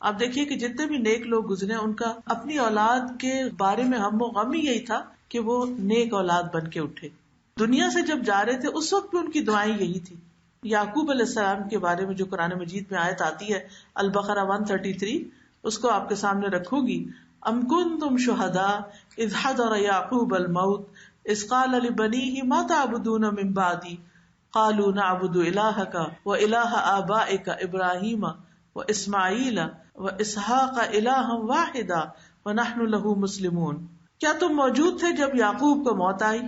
آپ دیکھیے کہ جتنے بھی نیک لوگ گزرے ان کا اپنی اولاد کے بارے میں ہم و غم ہی یہی تھا کہ وہ نیک اولاد بن کے اٹھے. دنیا سے جب جا رہے تھے اس وقت بھی ان کی دعائیں یہی تھی. یعقوب علیہ السلام کے بارے میں جو قرآن مجید میں آیت آتی ہے البقرہ 133، اس کو آپ کے سامنے رکھوں گی. ام کنتم شہداء اذ حضر یعقوب الموت اذ قال لبنیہ ما تعبدون من بعدی قالوا نعبد الہک والہ آبائک ابراہیم واسماعیل واسحاق الہا واحدا ونحن لہ مسلمون. کیا تم موجود تھے جب یعقوب کو موت آئی،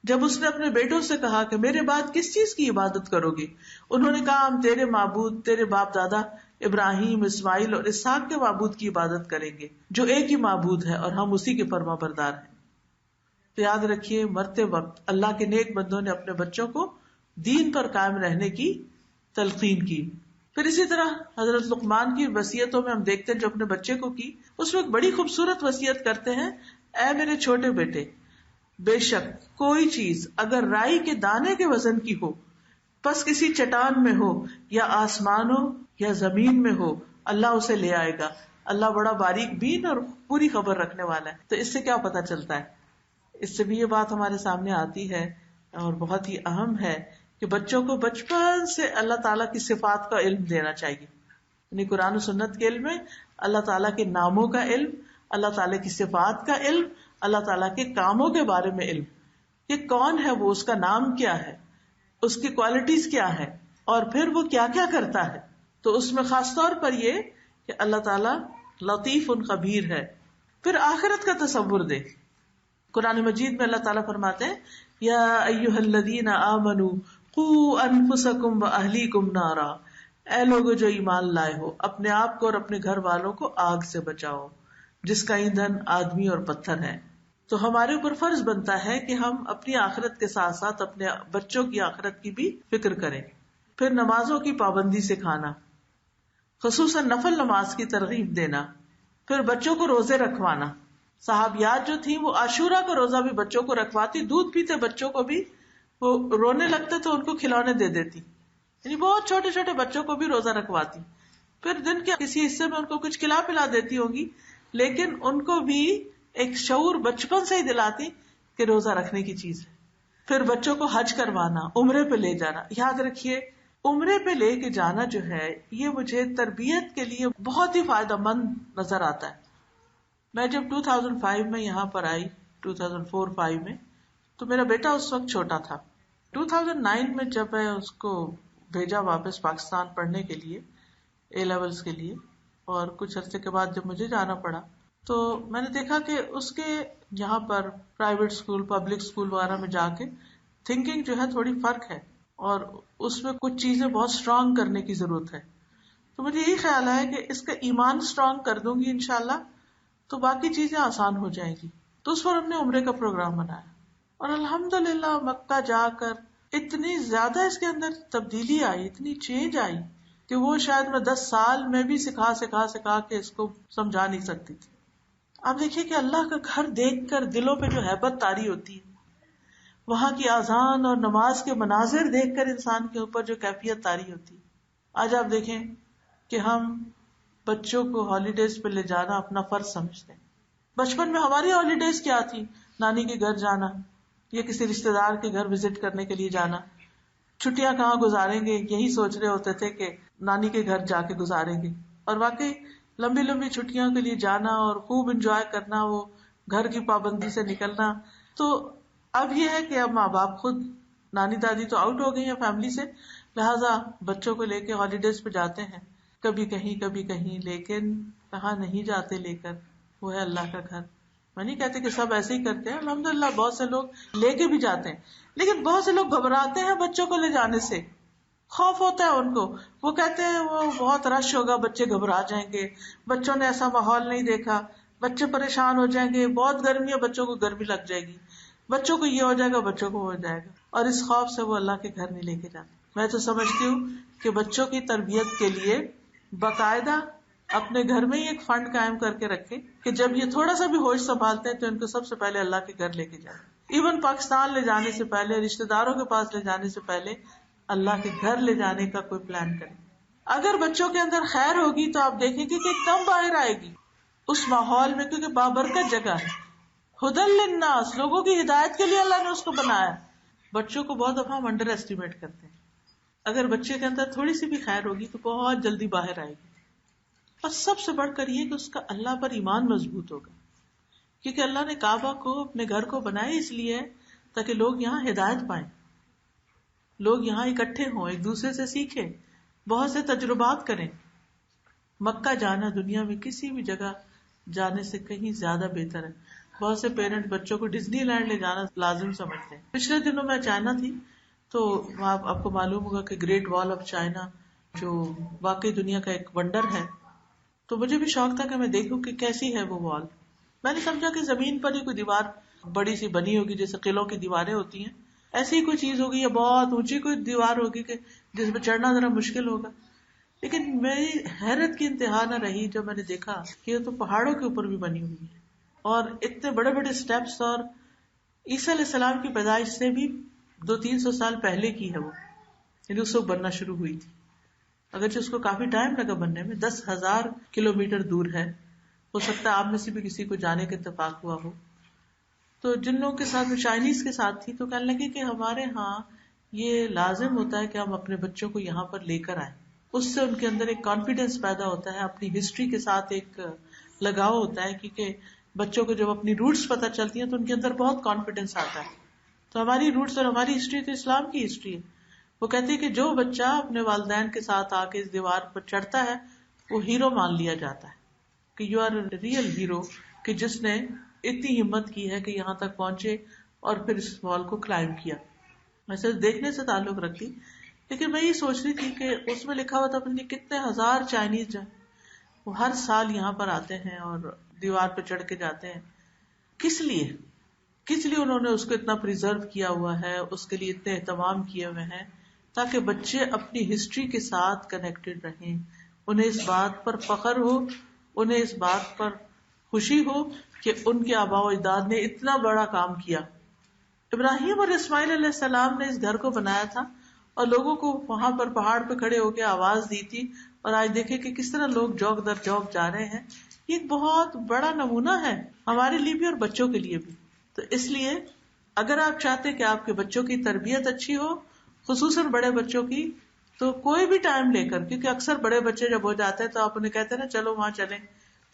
جب اس نے اپنے بیٹوں سے کہا کہ میرے بعد کس چیز کی عبادت کرو گے؟ انہوں نے کہا ہم تیرے معبود، تیرے باپ دادا ابراہیم، اسماعیل اور اسحاق کے معبود کی عبادت کریں گے جو ایک ہی معبود ہے اور ہم اسی کے فرما بردار ہیں. تو یاد رکھیے مرتے وقت اللہ کے نیک بندوں نے اپنے بچوں کو دین پر قائم رہنے کی تلقین کی. پھر اسی طرح حضرت لقمان کی وصیتوں میں ہم دیکھتے ہیں جو اپنے بچے کو کی، اس میں ایک بڑی خوبصورت وصیت کرتے ہیں، اے میرے چھوٹے بیٹے، بے شک کوئی چیز اگر رائی کے دانے کے وزن کی ہو پس کسی چٹان میں ہو یا آسمانوں یا زمین میں ہو، اللہ اسے لے آئے گا. اللہ بڑا باریک بین اور پوری خبر رکھنے والا ہے. تو اس سے کیا پتا چلتا ہے؟ اس سے بھی یہ بات ہمارے سامنے آتی ہے اور بہت ہی اہم ہے کہ بچوں کو بچپن سے اللہ تعالیٰ کی صفات کا علم دینا چاہیے. یعنی قرآن و سنت کے علم میں اللہ تعالیٰ کے ناموں کا علم، اللہ تعالیٰ کی صفات کا علم، اللہ تعالیٰ کے کاموں کے بارے میں علم، کہ کون ہے وہ، اس کا نام کیا ہے، اس کی کوالٹیز کیا ہے، اور پھر وہ کیا کیا کرتا ہے. تو اس میں خاص طور پر یہ کہ اللہ تعالیٰ لطیف خبیر ہے. پھر آخرت کا تصور دے. قرآن مجید میں اللہ تعالیٰ فرماتے ہیں یا ایھا الذین آمنوا قوا انفسکم واہلیکم نارا، اے لوگو جو ایمان لائے ہو اپنے آپ کو اور اپنے گھر والوں کو آگ سے بچاؤ جس کا ایندھن آدمی اور پتھر ہے. تو ہمارے اوپر فرض بنتا ہے کہ ہم اپنی آخرت کے ساتھ ساتھ اپنے بچوں کی آخرت کی بھی فکر کریں. پھر نمازوں کی پابندی سکھانا، خصوصاً نفل نماز کی ترغیب دینا. پھر بچوں کو روزے رکھوانا. صحابیات جو تھیں وہ عاشورہ کا روزہ بھی بچوں کو رکھواتی، دودھ پیتے بچوں کو بھی وہ رونے لگتے تو ان کو کھلونے دے دیتی، یعنی بہت چھوٹے چھوٹے بچوں کو بھی روزہ رکھواتی. پھر دن کے کسی حصے میں ان کو کچھ کھلا پلا دیتی ہوگی، لیکن ان کو بھی ایک شعور بچپن سے ہی دلاتی کہ روزہ رکھنے کی چیز ہے. پھر بچوں کو حج کروانا، عمرے پہ لے جانا. یاد رکھیے عمرے پہ لے کے جانا جو ہے یہ مجھے تربیت کے لیے بہت ہی فائدہ مند نظر آتا ہے. میں جب 2005 میں یہاں پر آئی، 2004-05 میں، تو میرا بیٹا اس وقت چھوٹا تھا. 2009 میں جب میں اس کو بھیجا واپس پاکستان پڑھنے کے لیے اے لیولز کے لیے، اور کچھ عرصے کے بعد جب مجھے جانا پڑا تو میں نے دیکھا کہ اس کے یہاں پر پرائیویٹ اسکول، پبلک اسکول وغیرہ میں جا کے تھنکنگ جو ہے تھوڑی فرق ہے اور اس میں کچھ چیزیں بہت اسٹرانگ کرنے کی ضرورت ہے. تو مجھے یہی خیال ہے کہ اس کا ایمان اسٹرانگ کر دوں گی انشاءاللہ تو باقی چیزیں آسان ہو جائیں گی. تو اس پر ہم نے عمرے کا پروگرام بنایا اور الحمدللہ مکہ جا کر اتنی زیادہ اس کے اندر تبدیلی آئی، اتنی چینج آئی کہ وہ شاید میں 10 سال میں بھی سکھا کے اس کو سمجھا نہیں سکتی تھی. آپ دیکھیے کہ اللہ کا گھر دیکھ کر دلوں پہ جو ہیبت طاری ہوتی ہے، وہاں کی اذان اور نماز کے مناظر دیکھ کر انسان کے اوپر جو کیفیت طاری ہوتی ہے. آج آپ دیکھیں کہ ہم بچوں کو ہالیڈیز پہ لے جانا اپنا فرض سمجھتے ہیں. بچپن میں ہماری ہالیڈیز کیا تھی؟ نانی کے گھر جانا یا کسی رشتے دار کے گھر وزٹ کرنے کے لیے جانا. چھٹیاں کہاں گزاریں گے یہی سوچ رہے ہوتے تھے کہ نانی کے گھر جا کے گزاریں گے. اور واقعی لمبی لمبی چھٹیوں کے لیے جانا اور خوب انجوائے کرنا، وہ گھر کی پابندی سے نکلنا. تو اب یہ ہے کہ اب ماں باپ خود، نانی دادی تو آؤٹ ہو گئی ہیں فیملی سے، لہٰذا بچوں کو لے کے ہالیڈیز پہ جاتے ہیں، کبھی کہیں، لیکن کہاں نہیں جاتے لے کر، وہ ہے اللہ کا گھر. میں نہیں کہتے کہ سب ایسے ہی کرتے ہیں، الحمدللہ بہت سے لوگ لے کے بھی جاتے ہیں، لیکن بہت سے لوگ گھبراتے ہیں بچوں کو لے جانے سے، خوف ہوتا ہے ان کو. وہ کہتے ہیں وہ بہت رش ہوگا، بچے گھبرا جائیں گے، بچوں نے ایسا ماحول نہیں دیکھا، بچے پریشان ہو جائیں گے، بہت گرمی ہے بچوں کو گرمی لگ جائے گی، بچوں کو یہ ہو جائے گا، بچوں کو ہو جائے گا، اور اس خوف سے وہ اللہ کے گھر نہیں لے کے جاتے. میں تو سمجھتی ہوں کہ بچوں کی تربیت کے لیے باقاعدہ اپنے گھر میں ہی ایک فنڈ قائم کر کے رکھے کہ جب یہ تھوڑا سا بھی ہوش سنبھالتے ہیں تو ان کو سب سے پہلے اللہ کے گھر لے کے جائیں. ایون پاکستان لے جانے سے پہلے، رشتے داروں کے پاس لے جانے سے پہلے اللہ کے گھر لے جانے کا کوئی پلان کریں. اگر بچوں کے اندر خیر ہوگی تو آپ دیکھیں گے کہ ایک دم باہر آئے گی اس ماحول میں، کیونکہ بابرکت جگہ ہے. ہدی للناس، لوگوں کی ہدایت کے لیے اللہ نے اس کو بنایا. بچوں کو بہت دفعہ ہم انڈر ایسٹیمیٹ کرتے ہیں. اگر بچے کے اندر تھوڑی سی بھی خیر ہوگی تو بہت جلدی باہر آئے گی. اور سب سے بڑھ کر یہ کہ اس کا اللہ پر ایمان مضبوط ہوگا، کیونکہ اللہ نے کعبہ کو، اپنے گھر کو بنایا اس لیے تاکہ لوگ یہاں ہدایت پائیں، لوگ یہاں اکٹھے ہوں، ایک دوسرے سے سیکھیں، بہت سے تجربات کریں. مکہ جانا دنیا میں کسی بھی جگہ جانے سے کہیں زیادہ بہتر ہے. بہت سے پیرنٹ بچوں کو ڈزنی لینڈ لے جانا لازم سمجھتے ہیں. پچھلے دنوں میں چائنا تھی تو وہاں آپ کو معلوم ہوگا کہ گریٹ وال آف چائنا جو واقعی دنیا کا ایک ونڈر ہے. تو مجھے بھی شوق تھا کہ میں دیکھوں کہ کیسی ہے وہ وال. میں نے سمجھا کہ زمین پر ہی کوئی دیوار بڑی سی بنی ہوگی جیسے قلعوں کی دیواریں ہوتی ہیں, ایسی ہی کوئی چیز ہوگی یا بہت اونچی کوئی دیوار ہوگی کہ جس پہ چڑھنا ذرا مشکل ہوگا. لیکن میری حیرت کی انتہا نہ رہی جب میں نے دیکھا کہ یہ تو پہاڑوں کے اوپر بھی بنی ہوئی ہے, اور اتنے بڑے بڑے سٹیپس, اور عیسیٰ علیہ السلام کی پیدائش سے بھی 200-300 سال پہلے کی ہے وہ, یعنی اس وقت بننا شروع ہوئی تھی. اگرچہ اس کو کافی ٹائم لگا بننے میں, 10,000 کلومیٹر دور ہے. ہو سکتا ہے آپ میں سے بھی کسی کو جانے کا اتفاق ہوا ہو. تو جن لوگوں کے ساتھ, چائنیز کے ساتھ تھی, تو کہنے لگے کہ ہمارے ہاں یہ لازم ہوتا ہے کہ ہم اپنے بچوں کو یہاں پر لے کر آئیں. اس سے ان کے اندر ایک کانفیڈینس پیدا ہوتا ہے, اپنی ہسٹری کے ساتھ ایک لگاؤ ہوتا ہے, کیونکہ بچوں کو جب اپنی روٹس پتہ چلتی ہیں تو ان کے اندر بہت کانفیڈینس آتا ہے. تو ہماری روٹس اور ہماری ہسٹری تو اسلام کی ہسٹری ہے. وہ کہتے ہیں کہ جو بچہ اپنے والدین کے ساتھ آ کے اس دیوار پر چڑھتا ہے وہ ہیرو مان لیا جاتا ہے, کہ you are a real hero, کہ جس نے اتنی ہمت کی ہے کہ یہاں تک پہنچے اور پھر اس وال کو کلائم کیا. ویسے دیکھنے سے تعلق رکھتی, لیکن میں یہ سوچ رہی تھی کہ اس میں لکھا ہوا تھا اپنے کتنے ہزار چائنیز جو وہ ہر سال یہاں پر آتے ہیں اور دیوار پہ چڑھ کے جاتے ہیں. کس لیے انہوں نے اس کو اتنا پریزرو کیا ہوا ہے, اس کے لیے اتنے اہتمام کیے ہوئے ہیں, تاکہ بچے اپنی ہسٹری کے ساتھ کنیکٹڈ رہیں, انہیں اس بات پر فخر ہو, انہیں اس بات پر خوشی ہو کہ ان کے آباء و اجداد نے اتنا بڑا کام کیا. ابراہیم اور اسماعیل علیہ السلام نے اس گھر کو بنایا تھا اور لوگوں کو وہاں پر پہاڑ پہ کھڑے ہو کے آواز دی تھی, اور آج دیکھیں کہ کس طرح لوگ جوک در جوک جا رہے ہیں. یہ ایک بہت بڑا نمونہ ہے ہمارے لیے بھی اور بچوں کے لیے بھی. تو اس لیے اگر آپ چاہتے کہ آپ کے بچوں کی تربیت اچھی ہو, خصوصاً بڑے بچوں کی, تو کوئی بھی ٹائم لے کر, کیونکہ اکثر بڑے بچے جب ہو جاتے ہیں تو آپ انہیں کہتے ہیں نا چلو وہاں چلیں,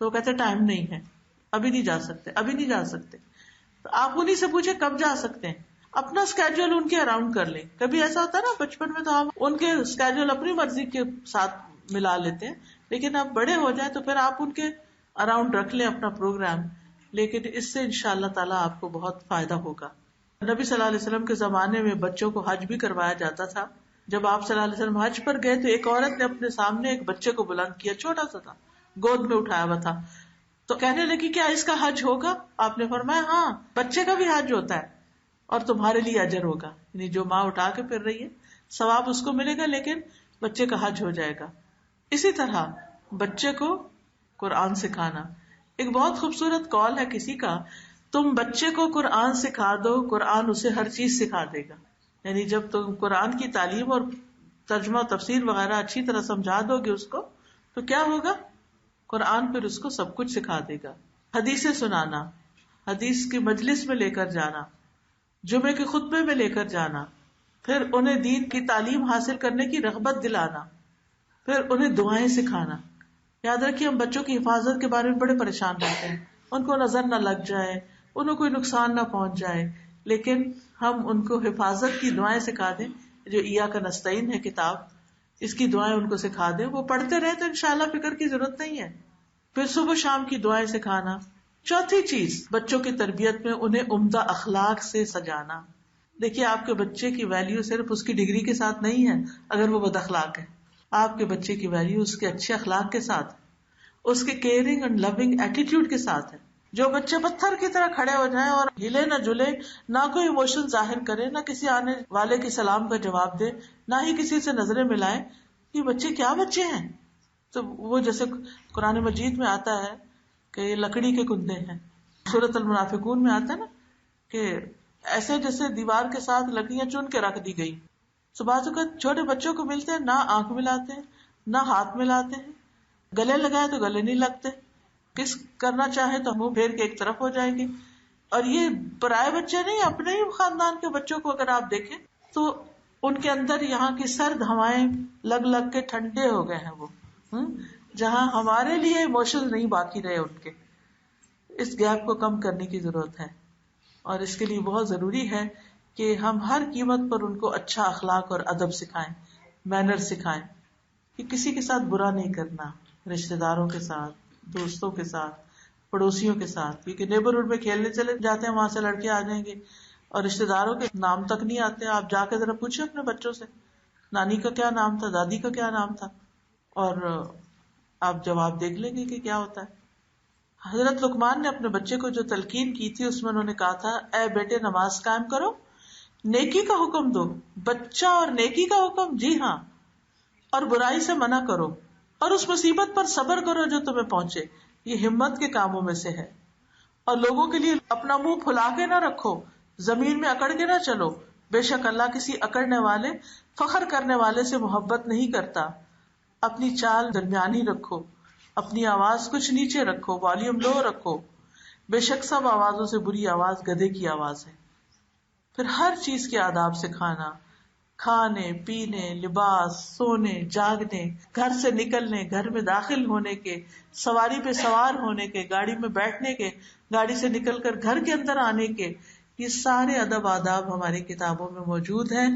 تو وہ کہتے ہیں ٹائم نہیں ہے, ابھی نہیں جا سکتے. تو آپ انہیں سے پوچھیں کب جا سکتے ہیں, اپنا اسکیجول ان کے اراؤنڈ کر لیں. کبھی ایسا ہوتا ہے نا بچپن میں تو ہم ان کے اسکیجول اپنی مرضی کے ساتھ ملا لیتے ہیں, لیکن اب بڑے ہو جائیں تو پھر آپ ان کے اراؤنڈ رکھ لیں اپنا پروگرام. لیکن اس سے انشاءاللہ تعالیٰ آپ کو بہت فائدہ ہوگا. نبی صلی اللہ علیہ وسلم کے زمانے میں بچوں کو حج بھی کروایا جاتا تھا. جب آپ صلی اللہ علیہ وسلم حج پر گئے تو ایک عورت نے اپنے سامنے ایک بچے کو بلند کیا, چھوٹا سا تھا, گود میں اٹھایا ہوا تھا. تو کہنے لگی کیا اس کا حج ہوگا؟ آپ نے فرمایا ہاں, بچے کا بھی حج ہوتا ہے اور تمہارے لیے اجر ہوگا, یعنی جو ماں اٹھا کے پھر رہی ہے ثواب اس کو ملے گا, لیکن بچے کا حج ہو جائے گا. اسی طرح بچے کو قرآن سکھانا, ایک بہت خوبصورت قول ہے کسی کا, تم بچے کو قرآن سکھا دو, قرآن اسے ہر چیز سکھا دے گا. یعنی جب تم قرآن کی تعلیم اور ترجمہ تفسیر وغیرہ اچھی طرح سمجھا دو گے اس کو, تو کیا ہوگا, قرآن پھر اس کو سب کچھ سکھا دے گا. حدیثیں سنانا, حدیث کی مجلس میں لے کر جانا, جمعے کے خطبے میں لے کر جانا, پھر انہیں دین کی تعلیم حاصل کرنے کی رغبت دلانا, پھر انہیں دعائیں سکھانا. یاد رکھیے ہم بچوں کی حفاظت کے بارے میں بڑے پریشان رہتے ہیں, ان کو نظر نہ لگ جائے, انہیں کوئی نقصان نہ پہنچ جائے, لیکن ہم ان کو حفاظت کی دعائیں سکھا دیں, جو ایاک نستعین ہے کتاب, اس کی دعائیں ان کو سکھا دیں, وہ پڑھتے رہے تو انشاءاللہ فکر کی ضرورت نہیں ہے. پھر صبح شام کی دعائیں سکھانا. چوتھی چیز, بچوں کی تربیت میں انہیں عمدہ اخلاق سے سجانا. دیکھیے آپ کے بچے کی ویلیو صرف اس کی ڈگری کے ساتھ نہیں ہے اگر وہ بد اخلاق ہے. آپ کے بچے کی ویلیو اس کے اچھے اخلاق کے ساتھ, اس کے کیئرنگ اینڈ لونگ ایٹیٹیوڈ کے ساتھ ہے. جو بچے پتھر کی طرح کھڑے ہو جائیں اور ہلے نہ جلے, نہ کوئی ایموشن ظاہر کرے, نہ کسی آنے والے کے سلام کا جواب دے, نہ ہی کسی سے نظریں ملائیں, یہ بچے کیا بچے ہیں. تو وہ جیسے قرآن مجید میں آتا ہے کہ یہ لکڑی کے کندے ہیں, سورۃ المنافقون میں آتا ہے نا کہ ایسے جیسے دیوار کے ساتھ لکڑیاں چن کے رکھ دی گئی. تو بعض اوقات چھوٹے بچوں کو ملتے ہیں, نہ آنکھ ملاتے ہیں, نہ ہاتھ ملاتے ہیں, گلے لگائے تو گلے نہیں لگتے, کس کرنا چاہے تو منہ پھیر کے ایک طرف ہو جائیں گے. اور یہ پرائے بچے نہیں, اپنے ہی خاندان کے بچوں کو اگر آپ دیکھیں تو ان کے اندر یہاں کی سرد ہوائیں لگ لگ کے ٹھنڈے ہو گئے ہیں. وہ جہاں ہمارے لیے ایموشنل نہیں باقی رہے ان کے. اس گیپ کو کم کرنے کی ضرورت ہے, اور اس کے لیے بہت ضروری ہے کہ ہم ہر قیمت پر ان کو اچھا اخلاق اور ادب سکھائیں, مینر سکھائیں, کہ کسی کے ساتھ برا نہیں کرنا, رشتے داروں کے ساتھ, دوستوں کے ساتھ, پڑوسیوں کے ساتھ. کیونکہ نیبرہڈ میں کھیلنے چلے جاتے ہیں, وہاں سے لڑکے آ جائیں گے اور رشتے داروں کے نام تک نہیں آتے. آپ جا کے ذرا پوچھیں اپنے بچوں سے, نانی کا کیا نام تھا، دادی کا کیا نام تھا، اور آپ جواب دیکھ لیں گے کہ کیا ہوتا ہے. حضرت لقمان نے اپنے بچے کو جو تلقین کی تھی اس میں انہوں نے کہا تھا اے بیٹے نماز قائم کرو، نیکی کا حکم دو. بچہ اور نیکی کا حکم، جی ہاں، اور برائی سے منع کرو، اور اس مصیبت پر صبر کرو جو تمہیں پہنچے. یہ ہمت کے کاموں میں سے ہے. اور لوگوں کے لیے اپنا منہ پھلا کے نہ رکھو، زمین میں اکڑ کے نہ چلو. بے شک اللہ کسی اکڑنے والے، فخر کرنے والے سے محبت نہیں کرتا. اپنی چال درمیانی رکھو، اپنی آواز کچھ نیچے رکھو، والیوم لو رکھو. بے شک سب آوازوں سے بری آواز گدھے کی آواز ہے. پھر ہر چیز کے آداب سکھانا، کھانے پینے، لباس، سونے، جاگنے، گھر سے نکلنے، گھر میں داخل ہونے کے، سواری پہ سوار ہونے کے، گاڑی میں بیٹھنے کے، گاڑی سے نکل کر گھر کے اندر آنے کے. یہ سارے ادب آداب ہماری کتابوں میں موجود ہیں.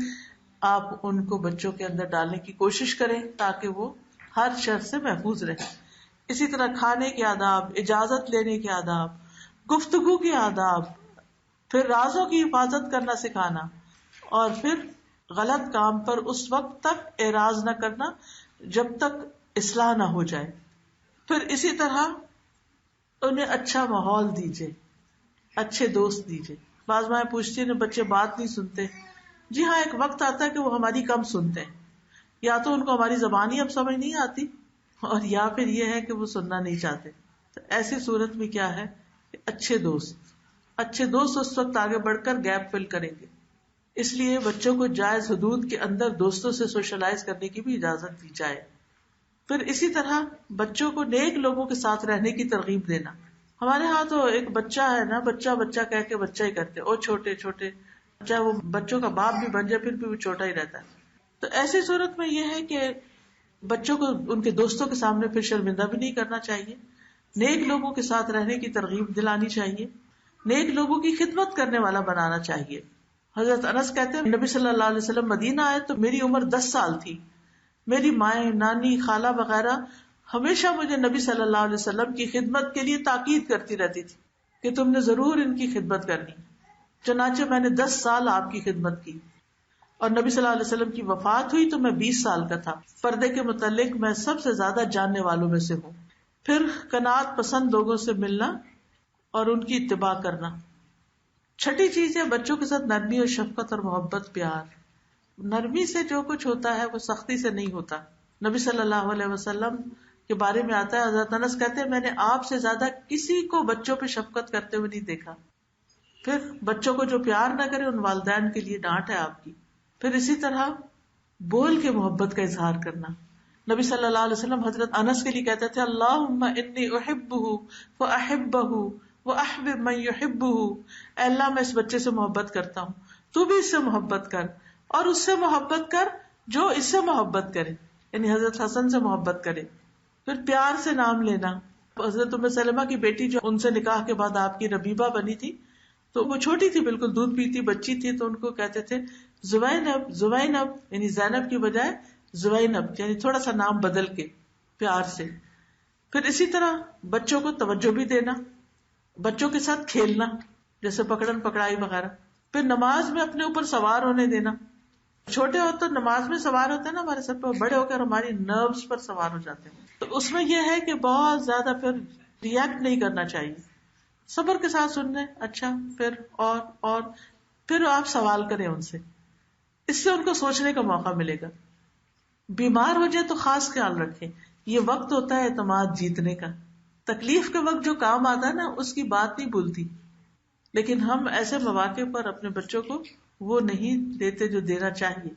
آپ ان کو بچوں کے اندر ڈالنے کی کوشش کریں تاکہ وہ ہر شر سے محفوظ رہیں. اسی طرح کھانے کے آداب، اجازت لینے کے آداب، گفتگو کے آداب، پھر رازوں کی حفاظت کرنا سکھانا، اور پھر غلط کام پر اس وقت تک اعراض نہ کرنا جب تک اصلاح نہ ہو جائے. پھر اسی طرح انہیں اچھا ماحول دیجیے، اچھے دوست دیجیے. بعض مائیں پوچھتی ہیں بچے بات نہیں سنتے. جی ہاں، ایک وقت آتا ہے کہ وہ ہماری کم سنتے ہیں، یا تو ان کو ہماری زبان ہی اب سمجھ نہیں آتی، اور یا پھر یہ ہے کہ وہ سننا نہیں چاہتے. تو ایسی صورت میں کیا ہے کہ اچھے دوست اس وقت آگے بڑھ کر گیپ فل کریں گے. اس لیے بچوں کو جائز حدود کے اندر دوستوں سے سوشلائز کرنے کی بھی اجازت دی جائے. پھر اسی طرح بچوں کو نیک لوگوں کے ساتھ رہنے کی ترغیب دینا. ہمارے ہاں تو ایک بچہ ہے نا، بچہ کہہ کے بچہ ہی کرتے، اور چھوٹے چاہے وہ بچوں کا باپ بھی بن جائے پھر بھی وہ چھوٹا ہی رہتا ہے. تو ایسی صورت میں یہ ہے کہ بچوں کو ان کے دوستوں کے سامنے پھر شرمندہ بھی نہیں کرنا چاہیے. نیک لوگوں کے ساتھ رہنے کی ترغیب دلانی چاہیے، نیک لوگوں کی خدمت کرنے والا بنانا چاہیے. حضرت انس کہتے ہیں نبی صلی اللہ علیہ وسلم مدینہ آئے تو میری عمر 10 سال تھی. میری مائیں، نانی، خالہ وغیرہ ہمیشہ مجھے نبی صلی اللہ علیہ وسلم کی خدمت کے لیے تاکید کرتی رہتی تھی کہ تم نے ضرور ان کی خدمت کرنی. چنانچہ میں نے 10 سال آپ کی خدمت کی، اور نبی صلی اللہ علیہ وسلم کی وفات ہوئی تو میں 20 سال کا تھا. پردے کے متعلق میں سب سے زیادہ جاننے والوں میں سے ہوں. پھر قناعت پسند لوگوں سے ملنا اور ان کی اتباع کرنا. چھٹی چیز ہے بچوں کے ساتھ نرمی اور شفقت اور محبت، پیار. نرمی سے جو کچھ ہوتا ہے وہ سختی سے نہیں ہوتا. نبی صلی اللہ علیہ وسلم کے بارے میں آتا ہے، حضرت انس کہتے ہیں میں نے آپ سے زیادہ کسی کو بچوں پہ شفقت کرتے ہوئے نہیں دیکھا. پھر بچوں کو جو پیار نہ کرے ان والدین کے لیے ڈانٹ ہے آپ کی. پھر اسی طرح بول کے محبت کا اظہار کرنا. نبی صلی اللہ علیہ وسلم حضرت انس کے لیے کہتے تھے اللہم انی احبہ فاحبہ واحبب من یحبہ. اے اللہ میں اس بچے سے محبت کرتا ہوں، تو بھی اس سے محبت کر، اور اس سے محبت کر جو اس سے محبت کرے، یعنی حضرت حسن سے محبت کرے. پھر پیار سے نام لینا. حضرت ام سلمہ کی بیٹی جو ان سے نکاح کے بعد آپ کی ربیبہ بنی تھی، تو وہ چھوٹی تھی، بالکل دودھ پیتی بچی تھی، تو ان کو کہتے تھے زوینب یعنی زینب کی بجائے زوینب، یعنی تھوڑا سا نام بدل کے پیار سے. پھر اسی طرح بچوں کو توجہ بھی دینا، بچوں کے ساتھ کھیلنا جیسے پکڑن پکڑائی وغیرہ. پھر نماز میں اپنے اوپر سوار ہونے دینا. چھوٹے ہو تو نماز میں سوار ہوتے ہیں نا ہمارے سر پہ، بڑے ہو کر ہماری نروز پر سوار ہو جاتے ہیں. تو اس میں یہ ہے کہ بہت زیادہ پھر ریئیکٹ نہیں کرنا چاہیے، صبر کے ساتھ سننے. اچھا پھر اور پھر آپ سوال کریں ان سے، اس سے ان کو سوچنے کا موقع ملے گا. بیمار ہو جائے تو خاص خیال رکھیں، یہ وقت ہوتا ہے اعتماد جیتنے کا. تکلیف کے وقت جو کام آتا ہے نا اس کی بات نہیں بھولتی، لیکن ہم ایسے مواقع پر اپنے بچوں کو وہ نہیں دیتے جو دینا چاہیے.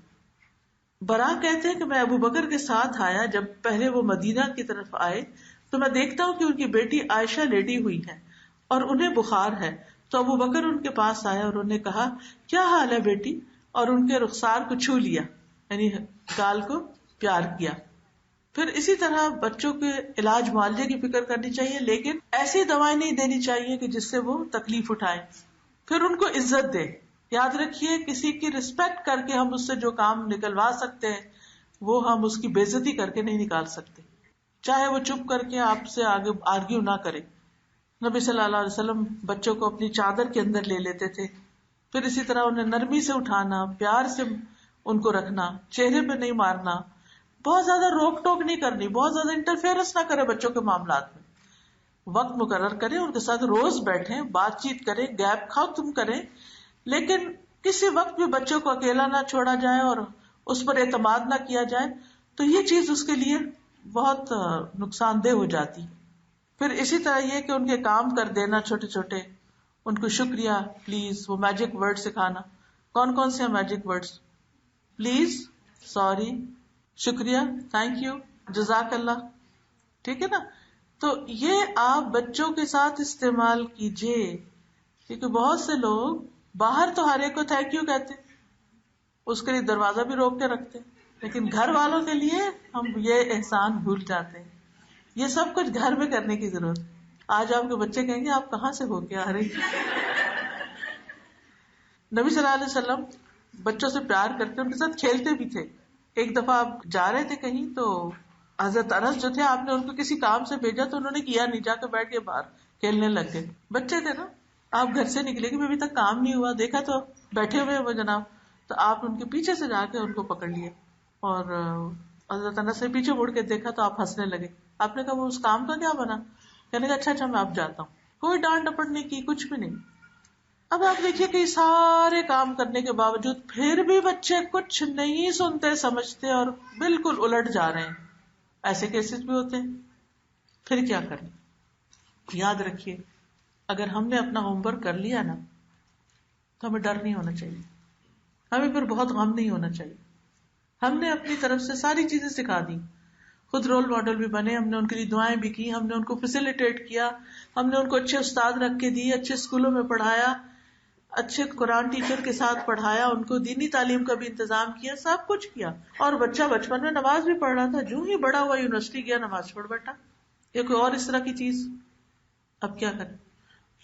برا کہتے ہیں کہ میں ابو بکر کے ساتھ آیا، جب پہلے وہ مدینہ کی طرف آئے تو میں دیکھتا ہوں کہ ان کی بیٹی عائشہ لیٹی ہوئی ہے اور انہیں بخار ہے. تو ابو بکر ان کے پاس آیا اور انہوں نے کہا کیا حال ہے بیٹی، اور ان کے رخسار کو چھو لیا، یعنی گال کو پیار کیا. پھر اسی طرح بچوں کے علاج معالجے کی فکر کرنی چاہیے، لیکن ایسی دوائیں نہیں دینی چاہیے کہ جس سے وہ تکلیف اٹھائیں. پھر ان کو عزت دے. یاد رکھیے کسی کی رسپیکٹ کر کے ہم اس سے جو کام نکلوا سکتے ہیں وہ ہم اس کی بے عزتی کر کے نہیں نکال سکتے، چاہے وہ چپ کر کے آپ سے آگے آرگیو نہ کرے. نبی صلی اللہ علیہ وسلم بچوں کو اپنی چادر کے اندر لے لیتے تھے. پھر اسی طرح انہیں نرمی سے اٹھانا، پیار سے ان کو رکھنا، چہرے پہ نہیں مارنا، بہت زیادہ روک ٹوک نہیں کرنی، بہت زیادہ انٹرفیئرنس نہ کرے بچوں کے معاملات میں. وقت مقرر کریں، ان کے ساتھ روز بیٹھیں، بات چیت کریں، گیپ ختم کریں، لیکن کسی وقت بھی بچوں کو اکیلا نہ چھوڑا جائے اور اس پر اعتماد نہ کیا جائے. تو یہ چیز اس کے لیے بہت نقصان دہ ہو جاتی. پھر اسی طرح یہ کہ ان کے کام کر دینا چھوٹے چھوٹے، ان کو شکریہ، پلیز، وہ میجک ورڈ سکھانا. کون کون سے ہیں میجک ورڈز؟ پلیز، سوری، شکریہ، تھینک یو، جزاک اللہ. ٹھیک ہے نا؟ تو یہ آپ بچوں کے ساتھ استعمال کیجئے، کیونکہ بہت سے لوگ باہر تو ہر ایک کو تھینک یو کہتے، اس کے لیے دروازہ بھی روک کے رکھتے، لیکن گھر والوں کے لیے ہم یہ احسان بھول جاتے ہیں. یہ سب کچھ گھر میں کرنے کی ضرورت. آج آپ کے بچے کہیں گے آپ کہاں سے ہو کے آ رہی. نبی صلی اللہ علیہ وسلم بچوں سے پیار کرتے، ان کے ساتھ کھیلتے بھی تھے. ایک دفعہ آپ جا رہے تھے کہیں تو حضرت انس جو تھے، آپ نے ان کو کسی کام سے بھیجا تو انہوں نے کیا نہیں، جا کے بیٹھ کے باہر کھیلنے لگ گئے. بچے تھے نا، آپ گھر سے نکلے کہ ابھی تک کام نہیں ہوا، دیکھا تو بیٹھے ہوئے وہ جناب، تو آپ ان کے پیچھے سے جا کے ان کو پکڑ لیے اور حضرت انس سے پیچھے مڑ کے دیکھا تو آپ ہنسنے لگے. آپ نے کہا وہ اس کام کا کیا بنا؟ کہنے کا اچھا میں اب جاتا ہوں. کوئی ڈانٹ ڈپٹ نہیں کی، کچھ بھی نہیں. اب آپ دیکھیے کہ سارے کام کرنے کے باوجود پھر بھی بچے کچھ نہیں سنتے سمجھتے اور بالکل الٹ جا رہے ہیں. ایسے کیسز بھی ہوتے ہیں. پھر کیا کریں؟ یاد رکھیے، اگر ہم نے اپنا ہوم ورک کر لیا نا تو ہمیں ڈر نہیں ہونا چاہیے، ہمیں پھر بہت غم نہیں ہونا چاہیے. ہم نے اپنی طرف سے ساری چیزیں سکھا دی، خود رول ماڈل بھی بنے، ہم نے ان کے لیے دعائیں بھی کی، ہم نے ان کو فیسیلیٹیٹ کیا، ہم نے ان کو اچھے استاد رکھ کے دیے، اچھے اسکولوں میں پڑھایا، اچھے قرآن ٹیچر کے ساتھ پڑھایا، ان کو دینی تعلیم کا بھی انتظام کیا، سب کچھ کیا. اور بچہ بچپن میں نماز بھی پڑھ رہا تھا، جو ہی بڑا ہوا یونیورسٹی گیا نماز پڑھ بیٹھا، یا کوئی اور اس طرح کی چیز. اب کیا کریں؟